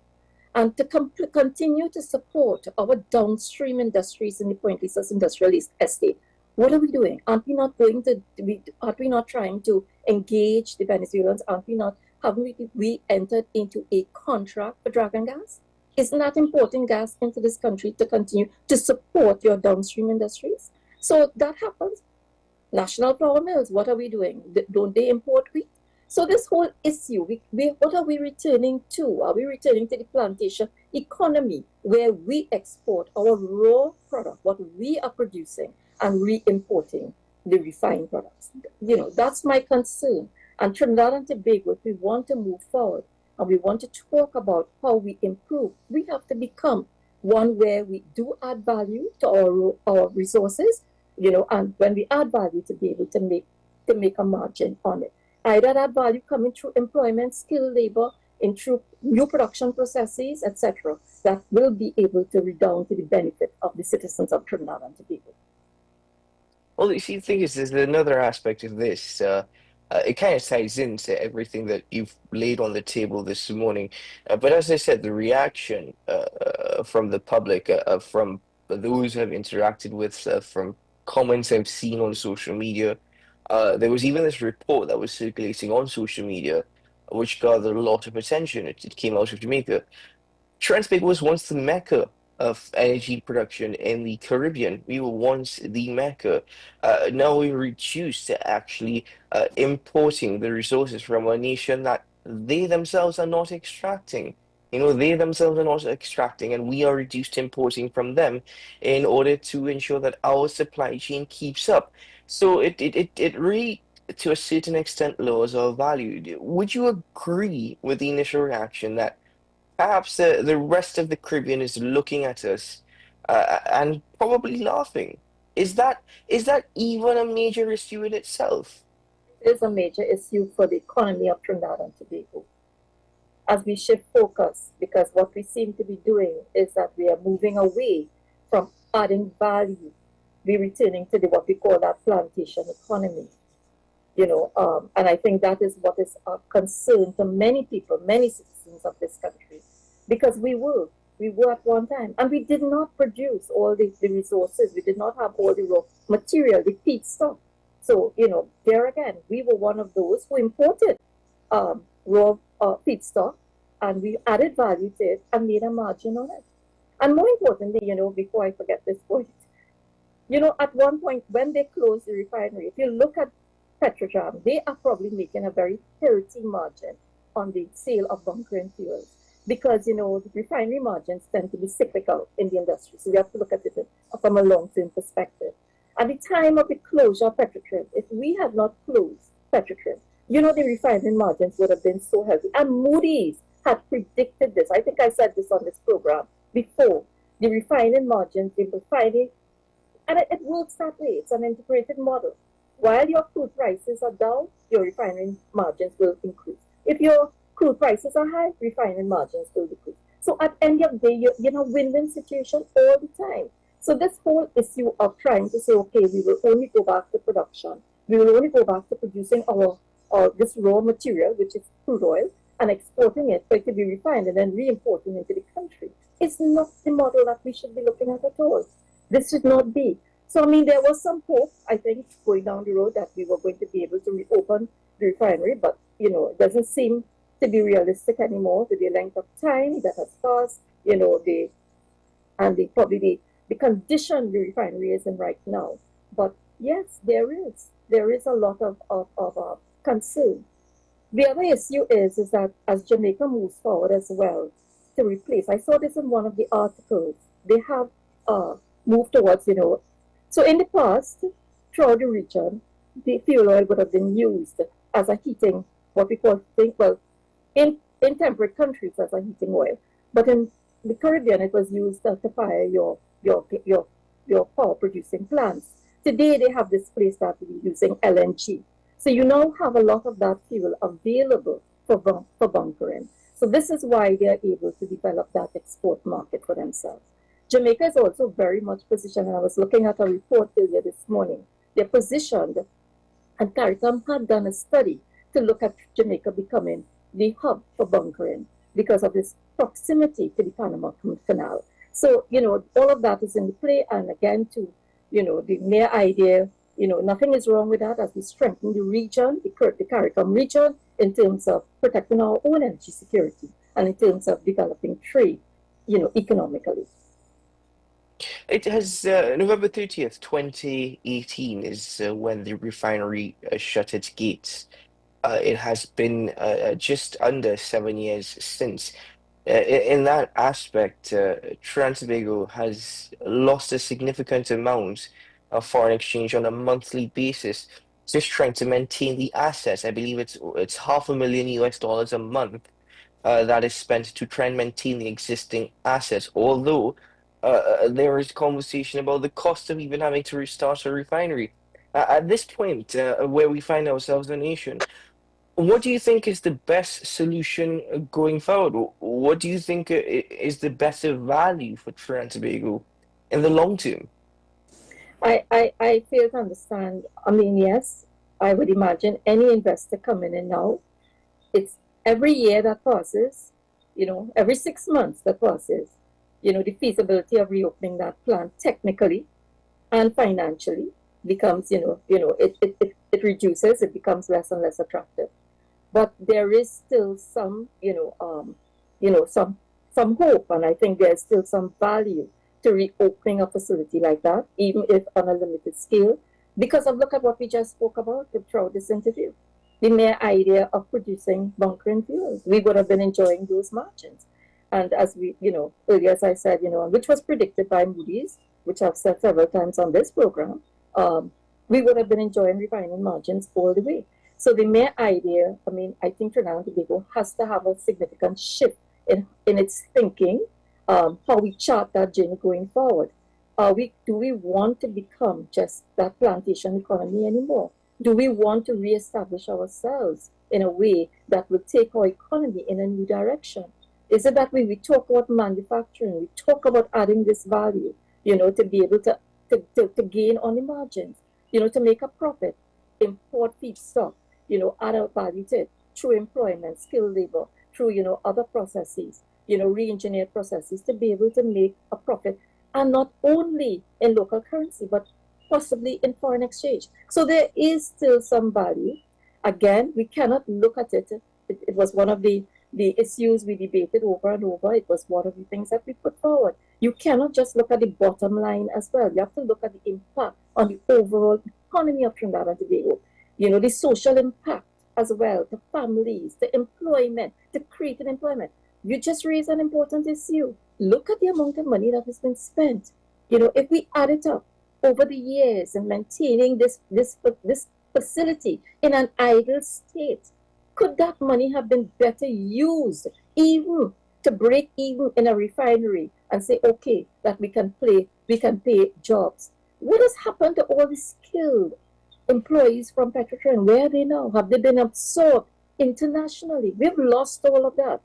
And to continue to support our downstream industries in the Point Lisas Industrial Estate, what are we doing? Aren't we not trying to engage the Venezuelans? Haven't we entered into a contract for Dragon Gas? Isn't that importing gas into this country to continue to support your downstream industries? So that happens. National flour mills, what are we doing? Don't they import wheat? So this whole issue, what are we returning to? Are we returning to the plantation economy where we export our raw product, what we are producing, and re-importing the refined products? That's my concern. And Trinidad and Tobago, if we want to move forward and we want to talk about how we improve, we have to become one where we do add value to our resources, and when we add value, to be able to make a margin on it. Either that value coming through employment, skilled labor, and through new production processes, etc., that will be able to redound to the benefit of the citizens of Trinidad and Tobago. Well, you see, the thing is, there's another aspect of this. It kind of ties into everything that you've laid on the table this morning. But as I said, the reaction from the public, from those who have interacted with, from comments I've seen on social media, there was even this report that was circulating on social media, which gathered a lot of attention. It came out of Jamaica. Trinidad was once the mecca of energy production in the Caribbean. We were once the Mecca. Now we're reduced to actually importing the resources from a nation that they themselves are not extracting. They themselves are not extracting, and we are reduced to importing from them in order to ensure that our supply chain keeps up. So it really, to a certain extent, lowers our value. Would you agree with the initial reaction that perhaps the rest of the Caribbean is looking at us and probably laughing? Is that even a major issue in itself? It is a major issue for the economy of Trinidad and Tobago as we shift focus, because what we seem to be doing is that we are moving away from adding value. We're returning to what we call that plantation economy. And I think that is what is a concern to many people, many citizens of this country, because we were at one time, and we did not produce all the resources. We did not have all the raw material, the feedstock. So, there again, we were one of those who imported raw feedstock, and we added value to it and made a margin on it. And more importantly, before I forget this point, at one point when they closed the refinery, if you look at Petrojam, they are probably making a very healthy margin on the sale of bunkering fuels, because the refinery margins tend to be cyclical in the industry. So we have to look at it from a long-term perspective. At the time of the closure of Petrotrim, if we had not closed Petrotrim, the refinery margins would have been so healthy. And Moody's had predicted this. I think I said this on this program before. The refining margins, the refining, and it works that way. It's an integrated model. While your crude prices are down, your refining margins will increase. If your crude prices are high, refining margins will decrease. So at the end of the day, you're in a win-win situation all the time. So this whole issue of trying to say, okay, we will only go back to production. We will only go back to producing our this raw material, which is crude oil, and exporting it for it to be refined and then re-importing into the country. It's not the model that we should be looking at all. This should not be. So, there was some hope, I think, going down the road that we were going to be able to reopen the refinery, but, it doesn't seem to be realistic anymore with the length of time that has passed, the condition the refinery is in right now. But yes, there is a lot of concern. The other issue is that as Jamaica moves forward as well to replace, I saw this in one of the articles, they have moved towards, so in the past, throughout the region, the fuel oil would have been used as a heating, what we call, in temperate countries as a heating oil. But in the Caribbean, it was used to fire your power producing plants. Today, they have displaced that using LNG. So you now have a lot of that fuel available for bunkering. So this is why they are able to develop that export market for themselves. Jamaica is also very much positioned, and I was looking at a report earlier this morning. They're positioned, and CARICOM had done a study to look at Jamaica becoming the hub for bunkering because of this proximity to the Panama Canal. So, all of that is in play, and again, to, the mere idea, nothing is wrong with that as we strengthen the region, the CARICOM region, in terms of protecting our own energy security and in terms of developing trade, economically. It has November 30th, 2018 is when the refinery shut its gates. It has been just under 7 years since. In that aspect, Trinidad and Tobago has lost a significant amount of foreign exchange on a monthly basis, just trying to maintain the assets. I believe it's $500,000 a month that is spent to try and maintain the existing assets. Although there is conversation about the cost of even having to restart a refinery. At this point, where we find ourselves, a nation, what do you think is the best solution going forward? What do you think is the better value for Trinidad and Tobago in the long term? I fail to understand. Yes, I would imagine any investor coming in now, it's every year that passes, every 6 months that passes, the feasibility of reopening that plant technically and financially becomes, it reduces, it becomes less and less attractive. But there is still some, some hope, and I think there's still some value to reopening a facility like that, even if on a limited scale, because of look at what we just spoke about throughout this interview. The mere idea of producing bunkering fuels, we would have been enjoying those margins. And as we, earlier as I said, which was predicted by Moody's, which I've said several times on this program, we would have been enjoying refining margins all the way. So the mere idea, I think Trinidad and Tobago has to have a significant shift in its thinking, how we chart that journey going forward. Do we want to become just that plantation economy anymore? Do we want to reestablish ourselves in a way that will take our economy in a new direction? Is it that we talk about manufacturing, we talk about adding this value, to be able to gain on the margins, to make a profit, import feedstock, add a value to it through employment, skilled labor, through, other processes, re-engineered processes to be able to make a profit, and not only in local currency, but possibly in foreign exchange. So there is still some value. Again, we cannot look at it. It was one of the issues we debated over and over. It was one of the things that we put forward. You cannot just look at the bottom line as well. You have to look at the impact on the overall economy of Trinidad and Tobago. The social impact as well, the families, the employment, the created employment. You just raised an important issue. Look at the amount of money that has been spent. If we add it up over the years and maintaining this facility in an idle state, could that money have been better used even to break even in a refinery and say, okay, that we can pay jobs? What has happened to all the skilled employees from Petrotrin? Where are they now? Have they been absorbed internationally? We've lost all of that.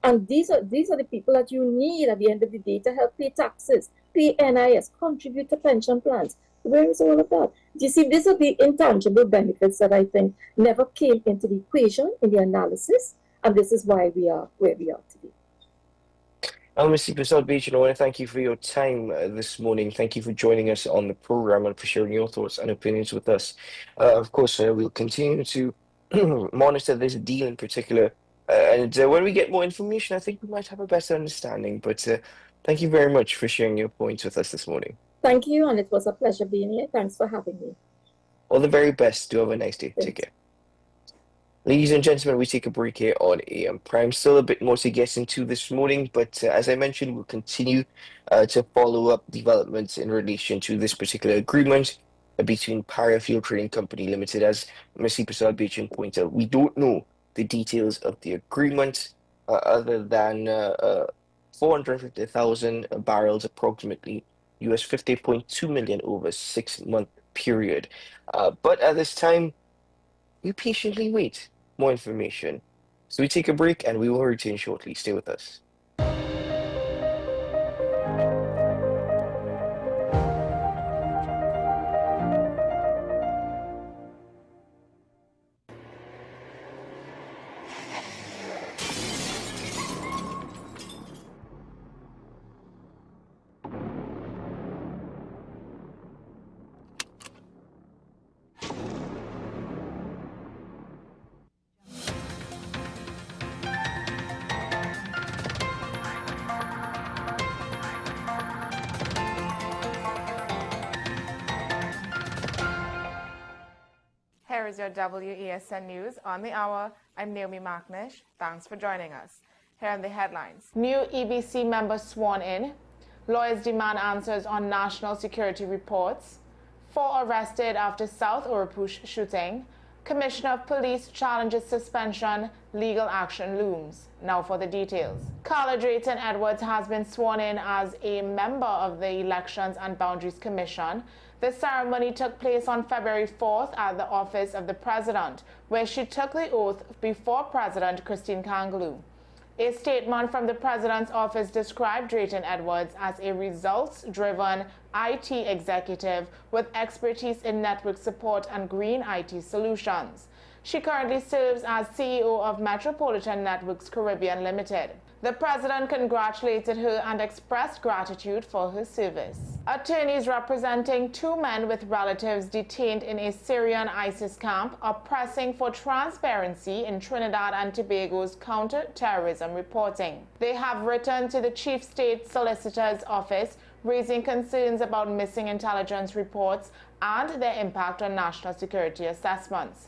And these are the people that you need at the end of the day to help pay taxes, pay NIS, contribute to pension plans. Where is all of that? Do you see, these are the intangible benefits that I think never came into the equation in the analysis, and this is why we are where we are today. Mr. Prasad Beach, I want to thank you for your time this morning. Thank you for joining us on the program and for sharing your thoughts and opinions with us. Of course, we'll continue to monitor this deal in particular. And when we get more information, I think we might have a better understanding. But thank you very much for sharing your points with us this morning. Thank you, and it was a pleasure being here. Thanks for having me. All the very best. Do have a nice day. Take care. Ladies and gentlemen, we take a break here on AM Prime. Still a bit more to get into this morning, but as I mentioned, we'll continue to follow up developments in relation to this particular agreement between Para Fuel Trading Company Limited. As Mr. Prasad Bechan pointed out, we don't know the details of the agreement other than 450,000 barrels approximately, US 50.2 million over a 6-month period. But at this time, we patiently wait more information. So we take a break and we will return shortly. Stay with us. Here is your WESN News on the hour. I'm Naomi Marknish. Thanks for joining us. Here are the headlines. New EBC members sworn in. Lawyers demand answers on national security reports. 4 arrested after South Urupush shooting. Commissioner of Police challenges suspension. Legal action looms. Now for the details. Carla Drayton Edwards has been sworn in as a member of the Elections and Boundaries Commission. The ceremony took place on February 4th at the office of the President, where she took the oath before President Christine Kangaloo. A statement from the President's office described Drayton Edwards as a results-driven IT executive with expertise in network support and green IT solutions. She currently serves as CEO of Metropolitan Networks Caribbean Limited. The president congratulated her and expressed gratitude for her service. Attorneys representing 2 men with relatives detained in a Syrian ISIS camp are pressing for transparency in Trinidad and Tobago's counter-terrorism reporting. They have written to the Chief State Solicitor's Office raising concerns about missing intelligence reports and their impact on national security assessments.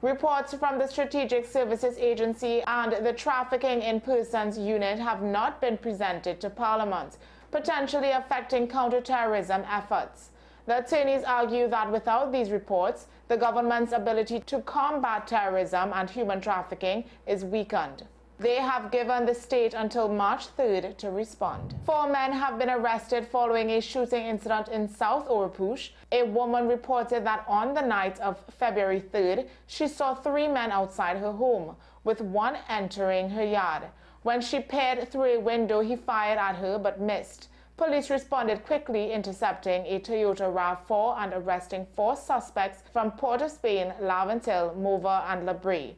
Reports from the Strategic Services Agency and the Trafficking in Persons Unit have not been presented to Parliament, potentially affecting counter-terrorism efforts. The attorneys argue that without these reports, the government's ability to combat terrorism and human trafficking is weakened. They have given the state until March 3rd to respond. 4 men have been arrested following a shooting incident in South Oropouche. A woman reported that on the night of February 3rd, she saw 3 men outside her home, with one entering her yard. When she peered through a window, he fired at her but missed. Police responded quickly, intercepting a Toyota RAV4 and arresting 4 suspects from Port of Spain, Laventille, Mover, and La Brie.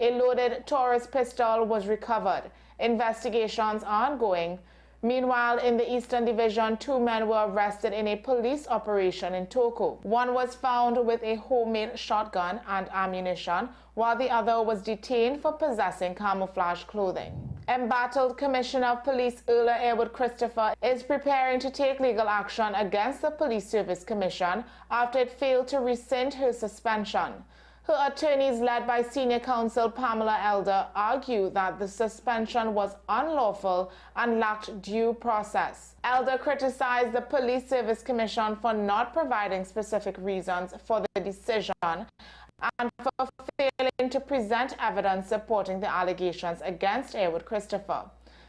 A loaded Taurus pistol was recovered. Investigations are ongoing. Meanwhile, in the Eastern Division, 2 men were arrested in a police operation in Toko. One was found with a homemade shotgun and ammunition, while the other was detained for possessing camouflage clothing. Embattled Commissioner of Police Erla Airwood Christopher is preparing to take legal action against the Police Service Commission after it failed to rescind her suspension. Her attorneys, led by Senior Counsel Pamela Elder, argue that the suspension was unlawful and lacked due process. Elder criticized the Police Service Commission for not providing specific reasons for the decision and for failing to present evidence supporting the allegations against Airwood Christopher.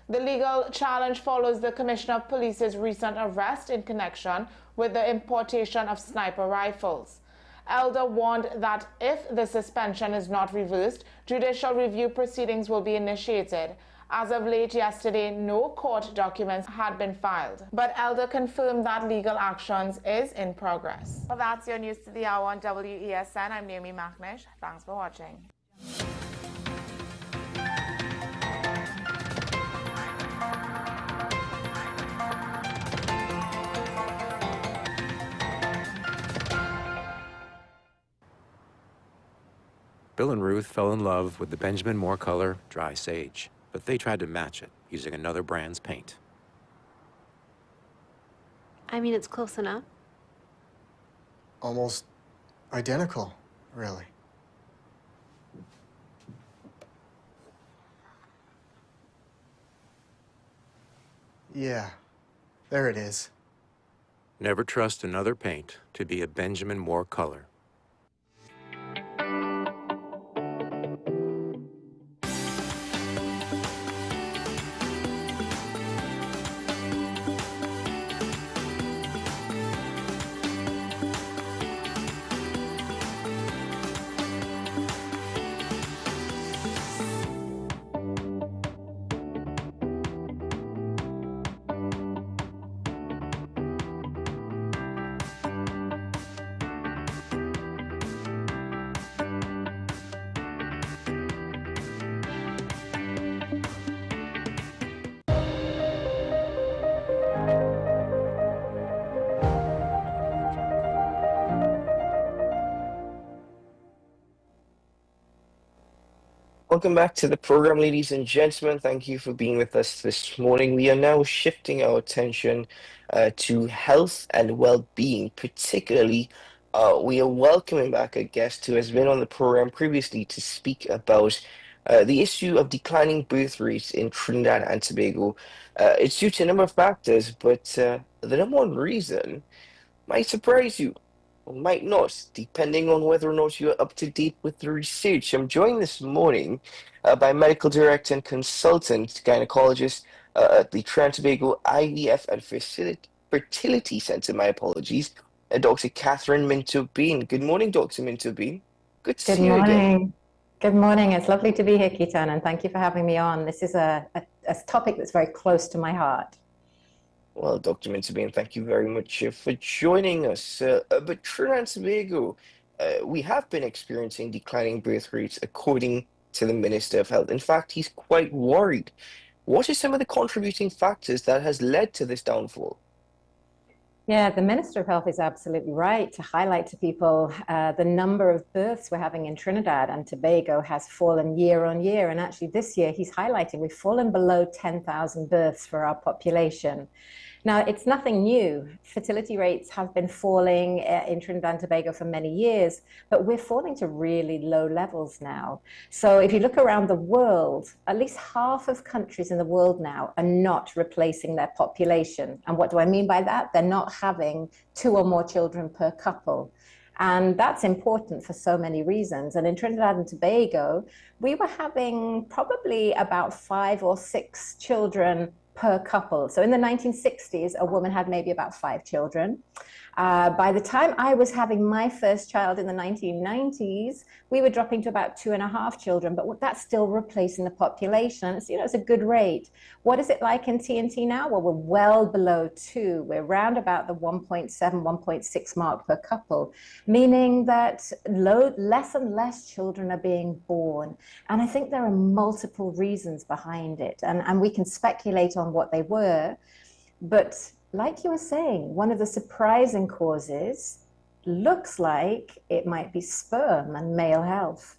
The legal challenge follows the Commissioner of Police's recent arrest in connection with the importation of sniper rifles. Elder warned that if the suspension is not reversed, judicial review proceedings will be initiated. As of late yesterday, no court documents had been filed, but Elder confirmed that legal actions is in progress. Well, that's your news to the hour on WESN. I'm Naomi McNish. Thanks for watching. Bill and Ruth fell in love with the Benjamin Moore color Dry Sage, but they tried to match it using another brand's paint. I mean, it's close enough. Almost identical, really. Yeah, there it is. Never trust another paint to be a Benjamin Moore color. Welcome back to the program, ladies and gentlemen. Thank you for being with us this morning. We are now shifting our attention to health and well-being. Particularly, we are welcoming back a guest who has been on the program previously to speak about the issue of declining birth rates in Trinidad and Tobago. It's due to a number of factors, but the number one reason might surprise you, or might not, depending on whether or not you're up to date with the research. I'm joined this morning by Medical Director and Consultant Gynecologist at the Trinidad and Tobago IVF and Fertility Center, my apologies, Dr. Catherine Minto-Bean. Good morning, Dr. Minto-Bean. Good to see you again. Good morning. It's lovely to be here, Keaton, and thank you for having me on. This is a topic that's very close to my heart. Well, Dr. Minto-Bean, thank you very much for joining us. But Trinidad and Tobago, we have been experiencing declining birth rates, according to the Minister of Health. In fact, he's quite worried. What are some of the contributing factors that has led to this downfall? Yeah, the Minister of Health is absolutely right to highlight to people the number of births we're having in Trinidad and Tobago has fallen year on year. And actually this year he's highlighting we've fallen below 10,000 births for our population. Now, it's nothing new. Fertility rates have been falling in Trinidad and Tobago for many years, but we're falling to really low levels now. So if you look around the world, at least half of countries in the world now are not replacing their population. And what do I mean by that? They're not having 2 or more children per couple. And that's important for so many reasons. And in Trinidad and Tobago, we were having probably about 5 or 6 children per couple. So in the 1960s, a woman had maybe about 5 children. By the time I was having my first child in the 1990s, we were dropping to about 2.5 children, but that's still replacing the population. It's, it's a good rate. What is it like in TNT now? Well, we're well below 2. We're around about the 1.7, 1.6 mark per couple, meaning that less and less children are being born. And I think there are multiple reasons behind it. And we can speculate on what they were, but like you were saying, one of the surprising causes looks like it might be sperm and male health.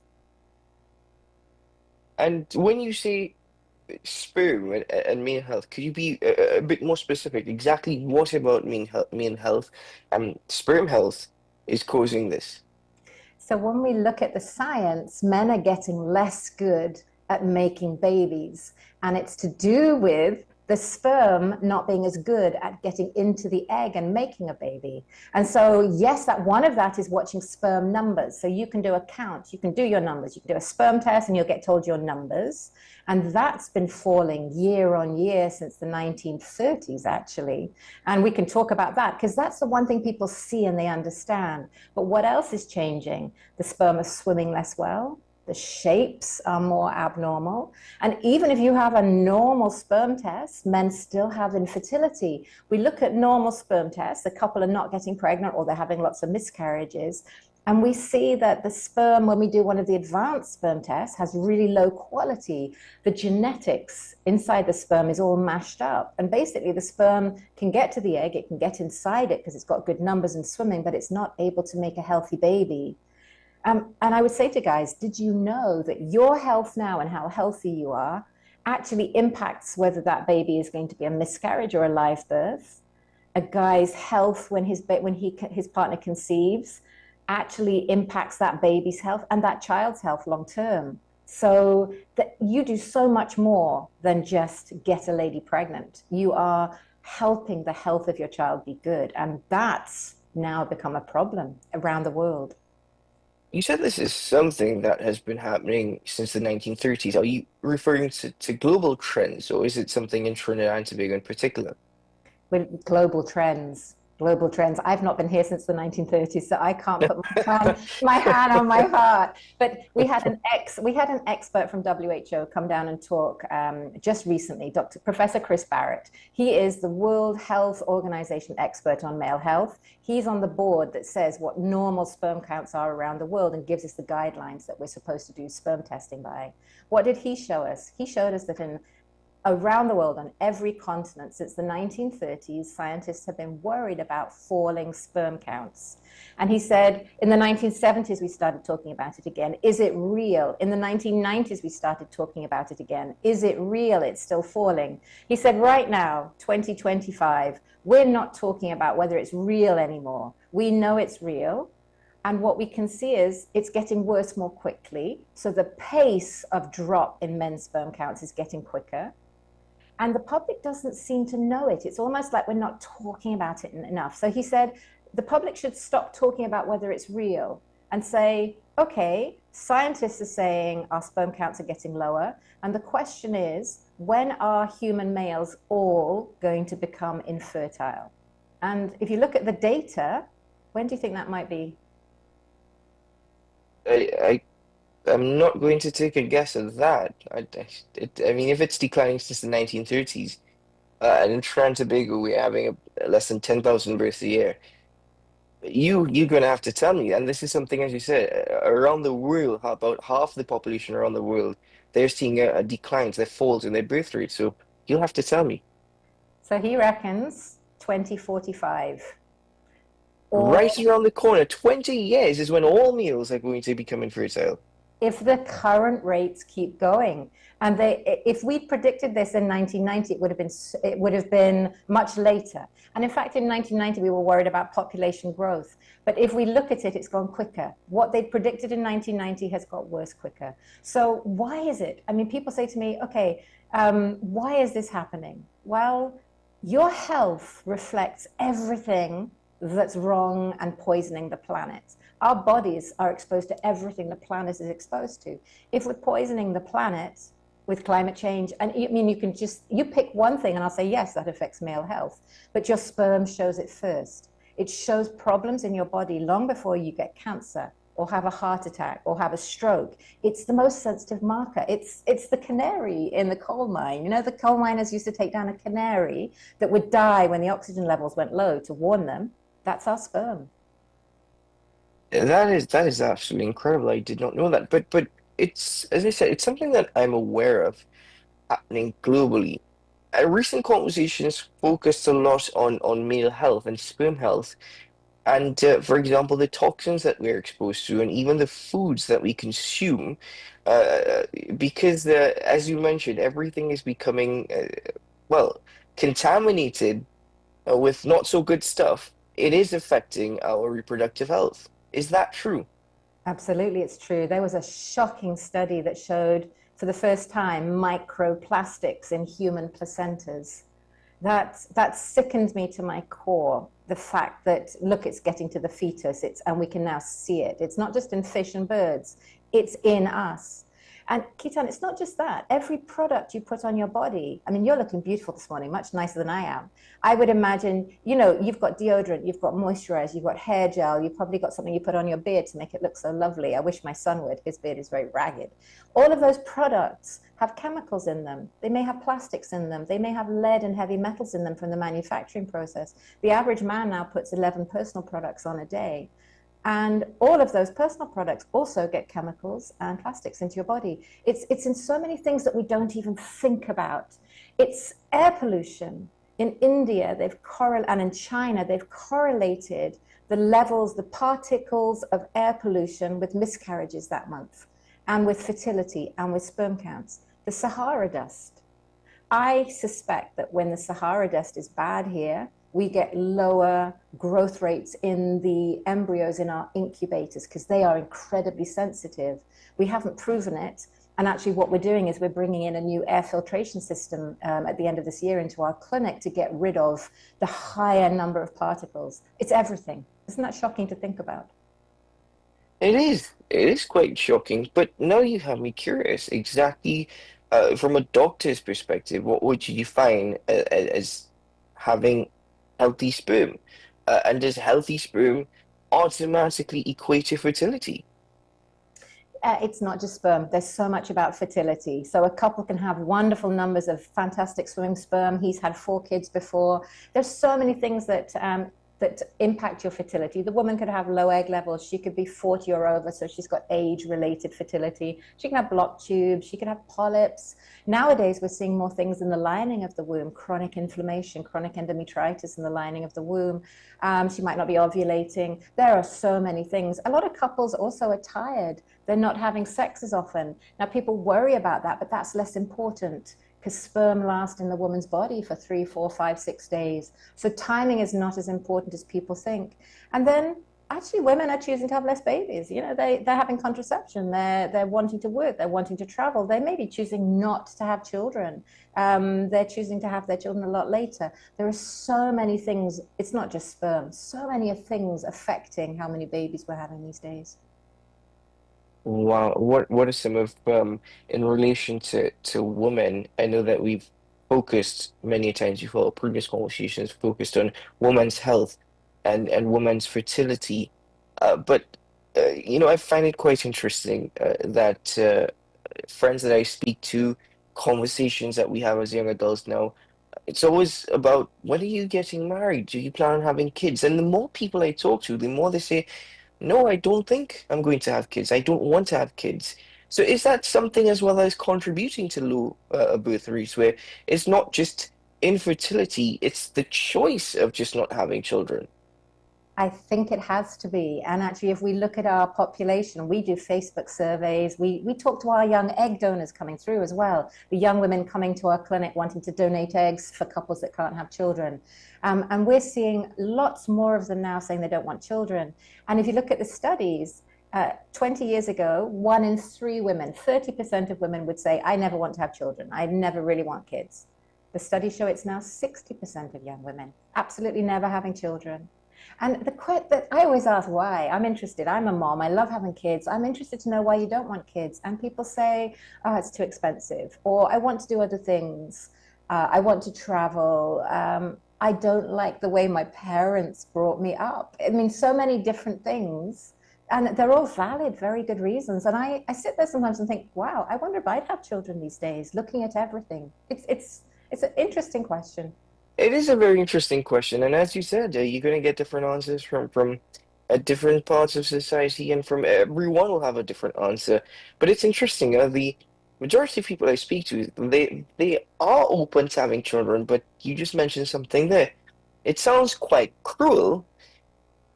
And when you say sperm and male health, could you be a bit more specific? Exactly what about male health and sperm health is causing this? So when we look at the science, men are getting less good at making babies, and it's to do with the sperm not being as good at getting into the egg and making a baby. And so, yes, one of that is watching sperm numbers. So you can do a count, you can do your numbers, you can do a sperm test and you'll get told your numbers. And that's been falling year on year since the 1930s, actually. And we can talk about that because that's the one thing people see and they understand. But what else is changing? The sperm are swimming less well. The shapes are more abnormal. And even if you have a normal sperm test, men still have infertility. We look at normal sperm tests, the couple are not getting pregnant or they're having lots of miscarriages. And we see that the sperm, when we do one of the advanced sperm tests, has really low quality. The genetics inside the sperm is all mashed up. And basically the sperm can get to the egg, it can get inside it because it's got good numbers and swimming, but it's not able to make a healthy baby. And I would say to guys, did you know that your health now and how healthy you are actually impacts whether that baby is going to be a miscarriage or a live birth? A guy's health when his partner conceives actually impacts that baby's health and that child's health long term. So that you do so much more than just get a lady pregnant. You are helping the health of your child be good. And that's now become a problem around the world. You said this is something that has been happening since the 1930s. Are you referring to global trends, or is it something in Trinidad and Tobago in particular? With global trends. I've not been here since the 1930s, so I can't put my hand on my heart. But we had an expert from WHO come down and talk just recently, Professor Chris Barrett. He is the World Health Organization expert on male health. He's on the board that says what normal sperm counts are around the world and gives us the guidelines that we're supposed to do sperm testing by. What did he show us? He showed us that around the world, on every continent, since the 1930s, scientists have been worried about falling sperm counts. And he said, in the 1970s, we started talking about it again. Is it real? In the 1990s, we started talking about it again. Is it real? It's still falling. He said, right now, 2025, we're not talking about whether it's real anymore. We know it's real. And what we can see is it's getting worse more quickly. So the pace of drop in men's sperm counts is getting quicker. And the public doesn't seem to know it. It's almost like we're not talking about it enough. So he said the public should stop talking about whether it's real and say, okay, scientists are saying our sperm counts are getting lower. And the question is, when are human males all going to become infertile? And if you look at the data, when do you think that might be? I'm not going to take a guess at that. I mean, if it's declining since the 1930s, and in Trinidad and Tobago we're having less than 10,000 births a year, you're gonna have to tell me, and this is something, as you said, around the world, about half the population around the world, they're seeing a declines, their falls in their birth rate. So you'll have to tell me. So he reckons 2045. Right around the corner, 20 years is when all males are going to become infertile. If the current rates keep going, and if we predicted this in 1990, it would have been much later. And in fact, in 1990, we were worried about population growth. But if we look at it, it's gone quicker. What they predicted in 1990 has got worse quicker. So why is it? I mean, people say to me, okay, why is this happening? Well, your health reflects everything that's wrong and poisoning the planet. Our bodies are exposed to everything the planet is exposed to. If we're poisoning the planet with climate change, and I mean, you pick one thing and I'll say, yes, that affects male health, but your sperm shows it first. It shows problems in your body long before you get cancer or have a heart attack or have a stroke. It's the most sensitive marker. It's the canary in the coal mine. You know, the coal miners used to take down a canary that would die when the oxygen levels went low to warn them. That's our sperm. That is absolutely incredible. I did not know that. But it's, as I said, it's something that I'm aware of happening globally. Recent conversations focused a lot on male health and sperm health, and for example, the toxins that we're exposed to, and even the foods that we consume, uh, because as you mentioned, everything is becoming well contaminated with not so good stuff. It is affecting our reproductive health. Is that true? Absolutely, it's true. There was a shocking study that showed for the first time microplastics in human placentas. That sickens me to my core. The fact that, look, it's getting to the fetus, and we can now see it. It's not just in fish and birds, it's in us. And Keaton, it's not just that. Every product you put on your body, I mean, you're looking beautiful this morning, much nicer than I am. I would imagine, you know, you've got deodorant, you've got moisturizer, you've got hair gel, you've probably got something you put on your beard to make it look so lovely. I wish my son would. His beard is very ragged. All of those products have chemicals in them. They may have plastics in them. They may have lead and heavy metals in them from the manufacturing process. The average man now puts 11 personal products on a day. And all of those personal products also get chemicals and plastics into your body. It's in so many things that we don't even think about. It's air pollution. In India, and in China, they've correlated the levels, the particles of air pollution with miscarriages that month, and with fertility, and with sperm counts. The Sahara dust. I suspect that when the Sahara dust is bad here, we get lower growth rates in the embryos in our incubators because they are incredibly sensitive. We haven't proven it. And actually what we're doing is we're bringing in a new air filtration system at the end of this year into our clinic to get rid of the higher number of particles. It's everything. Isn't that shocking to think about? It is. It is quite shocking. But now you have me curious. Exactly, from a doctor's perspective, what would you define as having healthy sperm? And does healthy sperm automatically equate to fertility? It's not just sperm. There's so much about fertility. So a couple can have wonderful numbers of fantastic swimming sperm. He's had 4 kids before. There's so many things that impact your fertility. The woman could have low egg levels. She could be 40 or over, so she's got age-related fertility. She can have blocked tubes. She can have polyps. Nowadays, we're seeing more things in the lining of the womb, chronic inflammation, chronic endometritis in the lining of the womb. She might not be ovulating. There are so many things. A lot of couples also are tired. They're not having sex as often. Now, people worry about that, but that's less important because sperm last in the woman's body for 3, 4, 5, 6 days. So timing is not as important as people think. And then actually women are choosing to have less babies. You know, they're having contraception, they're wanting to work, they're wanting to travel. They may be choosing not to have children. They're choosing to have their children a lot later. There are so many things. It's not just sperm. So many things affecting how many babies we're having these days. Wow, what are some of in relation to women? I know that we've focused many times before, previous conversations focused on women's health and women's fertility. But you know, I find it quite interesting that friends that I speak to, conversations that we have as young adults now, It's always about, when are you getting married? Do you plan on having kids? And the more people I talk to, the more they say, no, I don't think I'm going to have kids. I don't want to have kids. So is that something as well as contributing to low birth rates, where it's not just infertility, it's the choice of just not having children? I think it has to be. And actually, if we look at our population, we do Facebook surveys. We talk to our young egg donors coming through as well, the young women coming to our clinic wanting to donate eggs for couples that can't have children. And we're seeing lots more of them now saying they don't want children. And if you look at the studies, 20 years ago, 1 in 3 women, 30% of women would say, I never want to have children. I never really want kids. The studies show it's now 60% of young women absolutely never having children. And that I always ask why. I'm interested. I'm a mom. I love having kids. I'm interested to know why you don't want kids. And people say, oh, it's too expensive. Or I want to do other things. I want to travel. I don't like the way my parents brought me up. I mean, so many different things. And they're all valid, very good reasons. And I sit there sometimes and think, wow, I wonder if I'd have children these days, looking at everything. It's an interesting question. It is a very interesting question, and as you said, you're going to get different answers from different parts of society, and from everyone will have a different answer. But it's interesting. The majority of people I speak to, they are open to having children, but you just mentioned something there. It sounds quite cruel,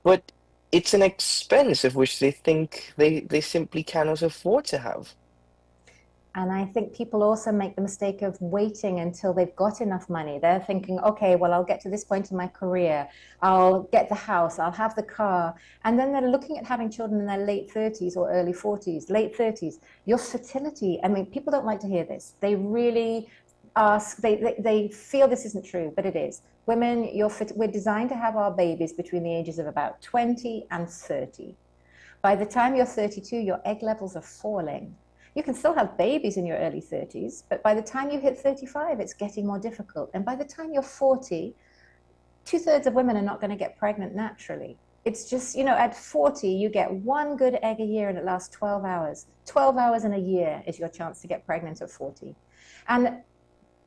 but it's an expense of which they think they simply cannot afford to have. And I think people also make the mistake of waiting until they've got enough money. They're thinking, okay, well, I'll get to this point in my career. I'll get the house, I'll have the car. And then they're looking at having children in their late 30s or early 40s, late 30s. Your fertility, I mean, people don't like to hear this. They really ask, they feel this isn't true, but it is. Women, we're designed to have our babies between the ages of about 20 and 30. By the time you're 32, your egg levels are falling. You can still have babies in your early 30s, but by the time you hit 35, it's getting more difficult. And by the time you're 40, 2/3 of women are not going to get pregnant naturally. It's just, at 40, you get 1 good egg a year and it lasts 12 hours. 12 hours in a year is your chance to get pregnant at 40. And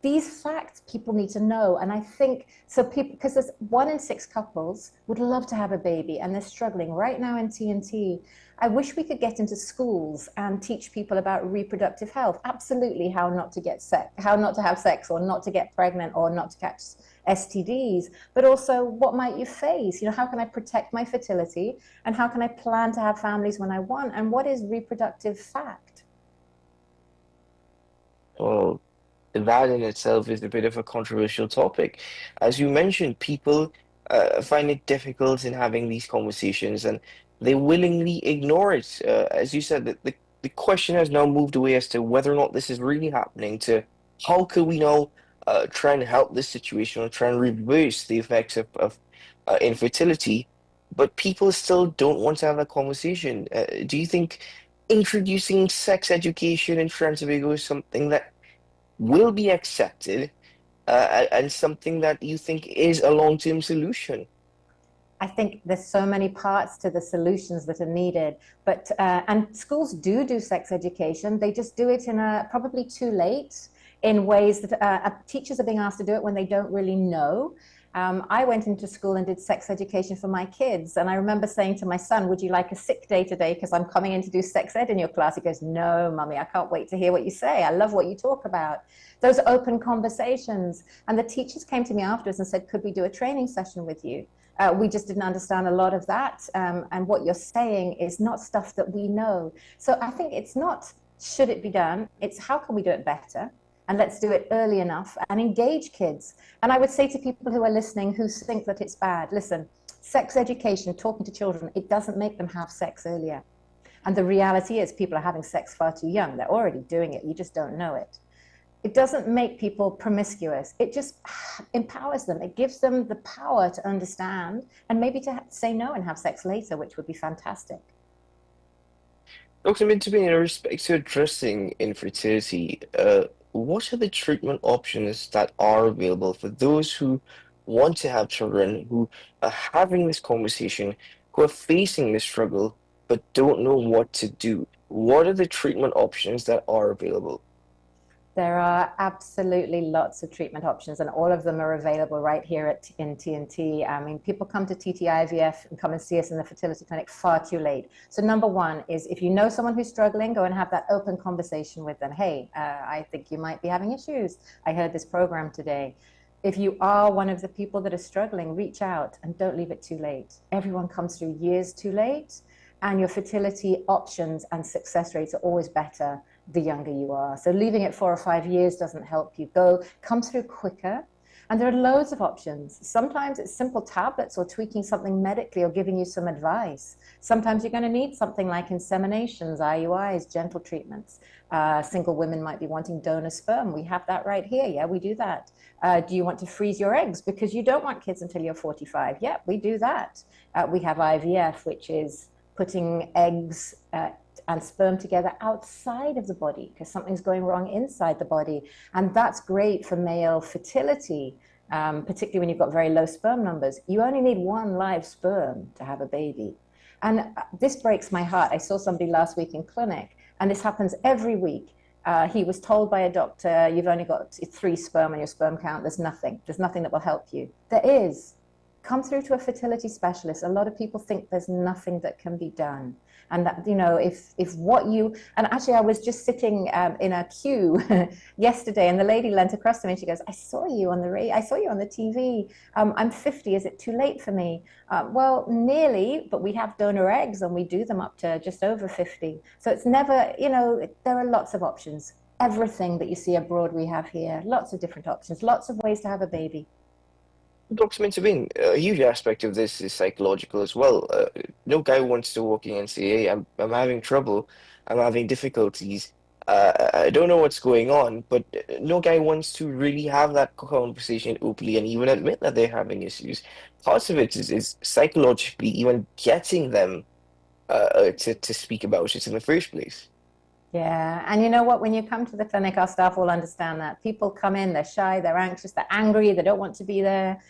these facts people need to know. And I think, because there's 1 in 6 couples would love to have a baby and they're struggling right now in TNT. I wish we could get into schools and teach people about reproductive health. Absolutely, how not to have sex, or not to get pregnant, or not to catch STDs. But also, what might you face? How can I protect my fertility, and how can I plan to have families when I want? And what is reproductive fact? Well, that in itself is a bit of a controversial topic. As you mentioned, people find it difficult in having these conversations, and they willingly ignore it. As you said, the question has now moved away as to whether or not this is really happening, to how can we now try and help this situation, or try and reverse the effects of infertility. But people still don't want to have that conversation. Do you think introducing sex education in Trinidad and Tobago is something that will be accepted, and something that you think is a long-term solution? I think there's so many parts to the solutions that are needed, but and schools do sex education. They just do it in probably too late, in ways that teachers are being asked to do it when they don't really know. I went into school and did sex education for my kids. And I remember saying to my son, would you like a sick day today because I'm coming in to do sex ed in your class? He goes, no, mummy, I can't wait to hear what you say. I love what you talk about. Those open conversations. And the teachers came to me afterwards and said, could we do a training session with you? We just didn't understand a lot of that. And what you're saying is not stuff that we know. So I think it's not, should it be done? It's how can we do it better? And let's do it early enough and engage kids. And I would say to people who are listening who think that it's bad, listen, sex education, talking to children, it doesn't make them have sex earlier. And the reality is people are having sex far too young. They're already doing it. You just don't know it. It doesn't make people promiscuous. It just empowers them. It gives them the power to understand and maybe to say no and have sex later, which would be fantastic. Dr. Mintabi, in respect to addressing infertility, what are the treatment options that are available for those who want to have children, who are having this conversation, who are facing this struggle, but don't know what to do? What are the treatment options that are available? There are absolutely lots of treatment options, and all of them are available right here in TNT. I mean, people come to TT-IVF and come and see us in the fertility clinic far too late. So number one is, if you know someone who's struggling, go and have that open conversation with them. Hey, I think you might be having issues. I heard this program today. If you are one of the people that are struggling, reach out and don't leave it too late. Everyone comes through years too late, and your fertility options and success rates are always better the younger you are. So leaving it 4 or 5 years doesn't help you. Come through quicker. And there are loads of options. Sometimes it's simple tablets or tweaking something medically or giving you some advice. Sometimes you're going to need something like inseminations, IUIs, gentle treatments. Single women might be wanting donor sperm. We have that right here. Yeah, we do that. Do you want to freeze your eggs because you don't want kids until you're 45? Yeah, we do that. We have IVF, which is putting eggs and sperm together outside of the body because something's going wrong inside the body. And that's great for male fertility, particularly when you've got very low sperm numbers. You only need 1 live sperm to have a baby. And this breaks my heart. I saw somebody last week in clinic, and this happens every week. He was told by a doctor, you've only got 3 sperm on your sperm count. There's nothing that will help you. There is. Come through to a fertility specialist. A lot of people think there's nothing that can be done. And that, you know, if what you, and actually I was just sitting in a queue yesterday, and the lady leant across to me and she goes, I saw you on the TV. I'm 50, is it too late for me? Well, nearly, but we have donor eggs and we do them up to just over 50. So it's never, you know, there are lots of options. Everything that you see abroad we have here, lots of different options, lots of ways to have a baby. Dr. Mintabin, a huge aspect of this is psychological as well. No guy wants to walk in and say, hey, I'm having trouble, I'm having difficulties, I don't know what's going on, but no guy wants to really have that conversation openly and even admit that they're having issues. Part of it is psychologically even getting them to speak about it in the first place. Yeah, and you know what? When you come to the clinic, our staff will understand that. People come in, they're shy, they're anxious, they're angry, they don't want to be there.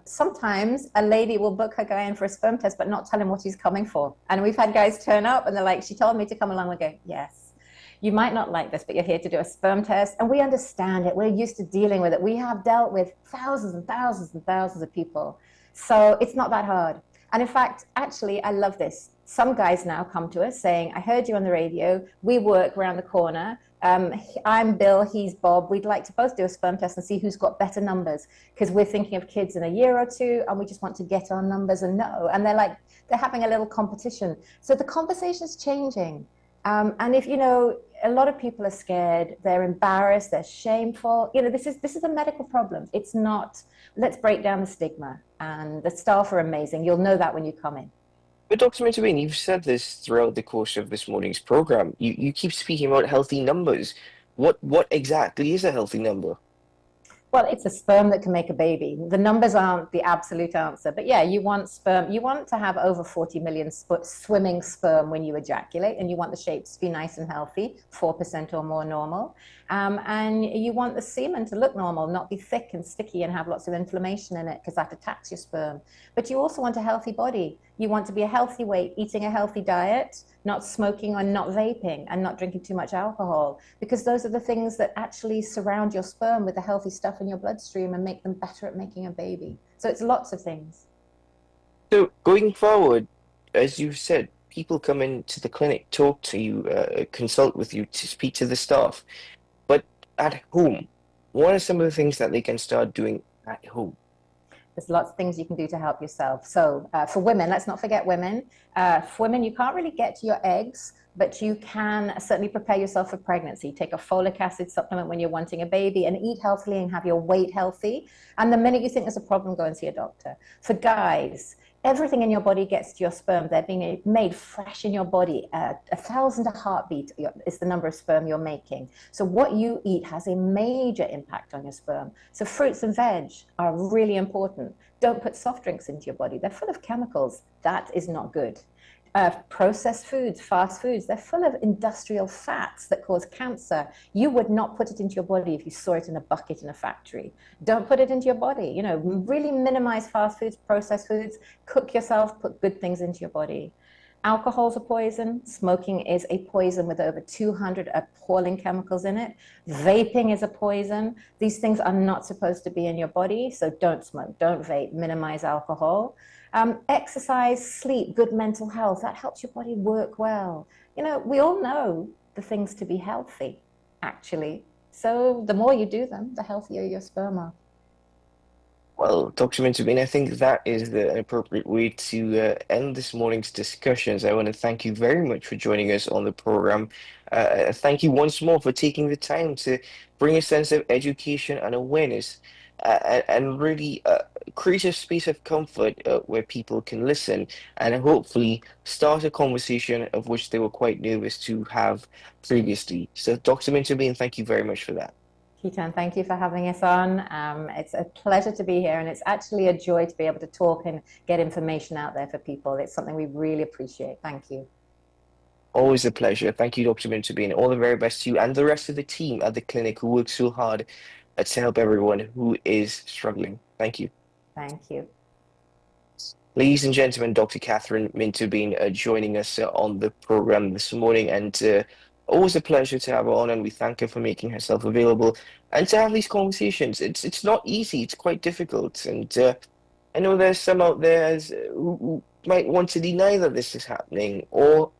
Sometimes a lady will book her guy in for a sperm test, but not tell him what he's coming for. And we've had guys turn up and they're like, she told me to come along. We go, yes, you might not like this, but you're here to do a sperm test. And we understand it. We're used to dealing with it. We have dealt with thousands and thousands and thousands of people. So it's not that hard. And in fact, actually, I love this. Some guys now come to us saying, I heard you on the radio, we work around the corner, I'm Bill, he's Bob, we'd like to both do a sperm test and see who's got better numbers, because we're thinking of kids in a year or 2 and we just want to get our numbers and know. And they're having a little competition. So the conversation's changing. And if, you know, a lot of people are scared, they're embarrassed, they're shameful. You know, this is a medical problem. It's not, let's break down the stigma. And the staff are amazing. You'll know that when you come in. But Dr. Mintabin, you've said this throughout the course of this morning's program. You keep speaking about healthy numbers. What exactly is a healthy number? Well, it's a sperm that can make a baby. The numbers aren't the absolute answer, but yeah, you want sperm. You want to have over 40 million swimming sperm when you ejaculate, and you want the shapes to be nice and healthy, 4% or more normal. And you want the semen to look normal, not be thick and sticky and have lots of inflammation in it, because that attacks your sperm. But you also want a healthy body. You want to be a healthy weight, eating a healthy diet, not smoking or not vaping, and not drinking too much alcohol, because those are the things that actually surround your sperm with the healthy stuff in your bloodstream and make them better at making a baby. So it's lots of things. So going forward, as you said, people come into the clinic, talk to you, consult with you, to speak to the staff. But at home, what are some of the things that they can start doing at home? There's lots of things you can do to help yourself. So for women, let's not forget women. For women, you can't really get to your eggs, but you can certainly prepare yourself for pregnancy. Take a folic acid supplement when you're wanting a baby, and eat healthily and have your weight healthy. And the minute you think there's a problem, go and see a doctor. For guys, everything in your body gets to your sperm. They're being made fresh in your body. 1,000 a heartbeat is the number of sperm you're making. So what you eat has a major impact on your sperm. So fruits and veg are really important. Don't put soft drinks into your body. They're full of chemicals. That is not good. Processed foods, fast foods, they're full of industrial fats that cause cancer. You would not put it into your body if you saw it in a bucket in a factory. Don't put it into your body. You know, really minimize fast foods, processed foods, cook yourself, put good things into your body. Alcohol's a poison. Smoking is a poison with over 200 appalling chemicals in it. Vaping is a poison. These things are not supposed to be in your body, so don't smoke, don't vape, minimize alcohol. Exercise, sleep, good mental health, that helps your body work well. You know, we all know the things to be healthy, actually. So the more you do them, the healthier your sperm are. Well, Dr. Mintabine, I think that is an appropriate way to end this morning's discussions. I want to thank you very much for joining us on the program. Thank you once more for taking the time to bring a sense of education and awareness and really create a space of comfort where people can listen and hopefully start a conversation of which they were quite nervous to have previously. So, Dr. Mintabine, thank you very much for that. Keaton, thank you for having us on. It's a pleasure to be here, and it's actually a joy to be able to talk and get information out there for people. It's something we really appreciate. Thank you. Always a pleasure. Thank you, Dr. Mintabine. All the very best to you and the rest of the team at the clinic who work so hard to help everyone who is struggling. Thank you. Thank you. Ladies and gentlemen, Dr. Catherine Mintabine joining us on the program this morning, and always a pleasure to have her on, and we thank her for making herself available and to have these conversations. It's not easy, it's quite difficult, and I know there's some out there who might want to deny that this is happening, or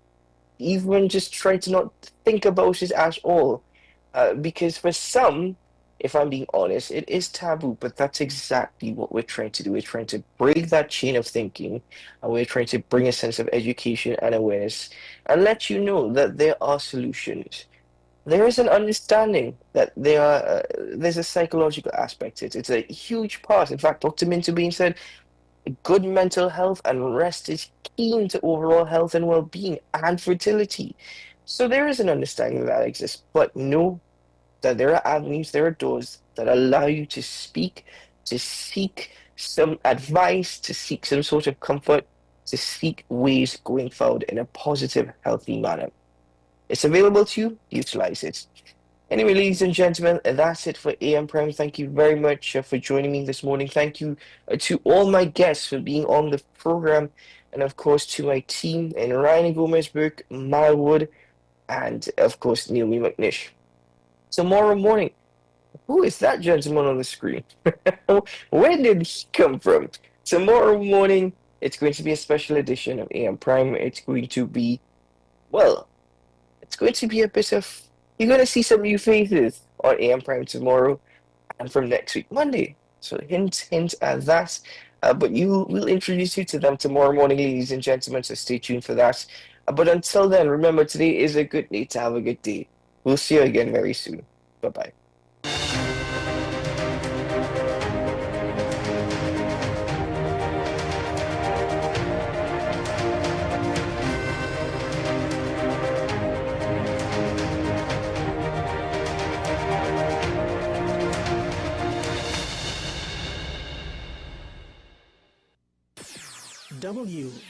even just try to not think about it at all, because for some, if I'm being honest, it is taboo, but that's exactly what we're trying to do. We're trying to break that chain of thinking, and we're trying to bring a sense of education and awareness and let you know that there are solutions. There is an understanding that there's a psychological aspect to it. It's a huge part. In fact, Dr. Mintabine said good mental health and rest is key to overall health and well-being and fertility. So there is an understanding that exists, but know that there are avenues, there are doors that allow you to speak, to seek some advice, to seek some sort of comfort, to seek ways going forward in a positive, healthy manner. It's available to you, utilize it. Anyway, ladies and gentlemen, that's it for AM Prime. Thank you very much for joining me this morning. Thank you to all my guests for being on the program, and of course to my team in Ryan Gomez-Burke, Mal Wood, and of course Naomi McNish. Tomorrow morning, who is that gentleman on the screen? Where did he come from? Tomorrow morning, it's going to be a special edition of AM Prime. It's going to be, well, it's going to be a bit of, you're going to see some new faces on AM Prime tomorrow and from next week, Monday. So hint at that. But we'll introduce you to them tomorrow morning, ladies and gentlemen, so stay tuned for that. But until then, remember, today is a good day to have a good day. We'll see you again very soon. Bye-bye.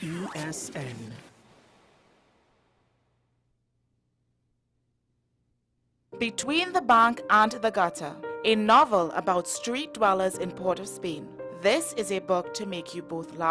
WESN. Between the Bank and the Gutter, a novel about street dwellers in Port of Spain. This is a book to make you both laugh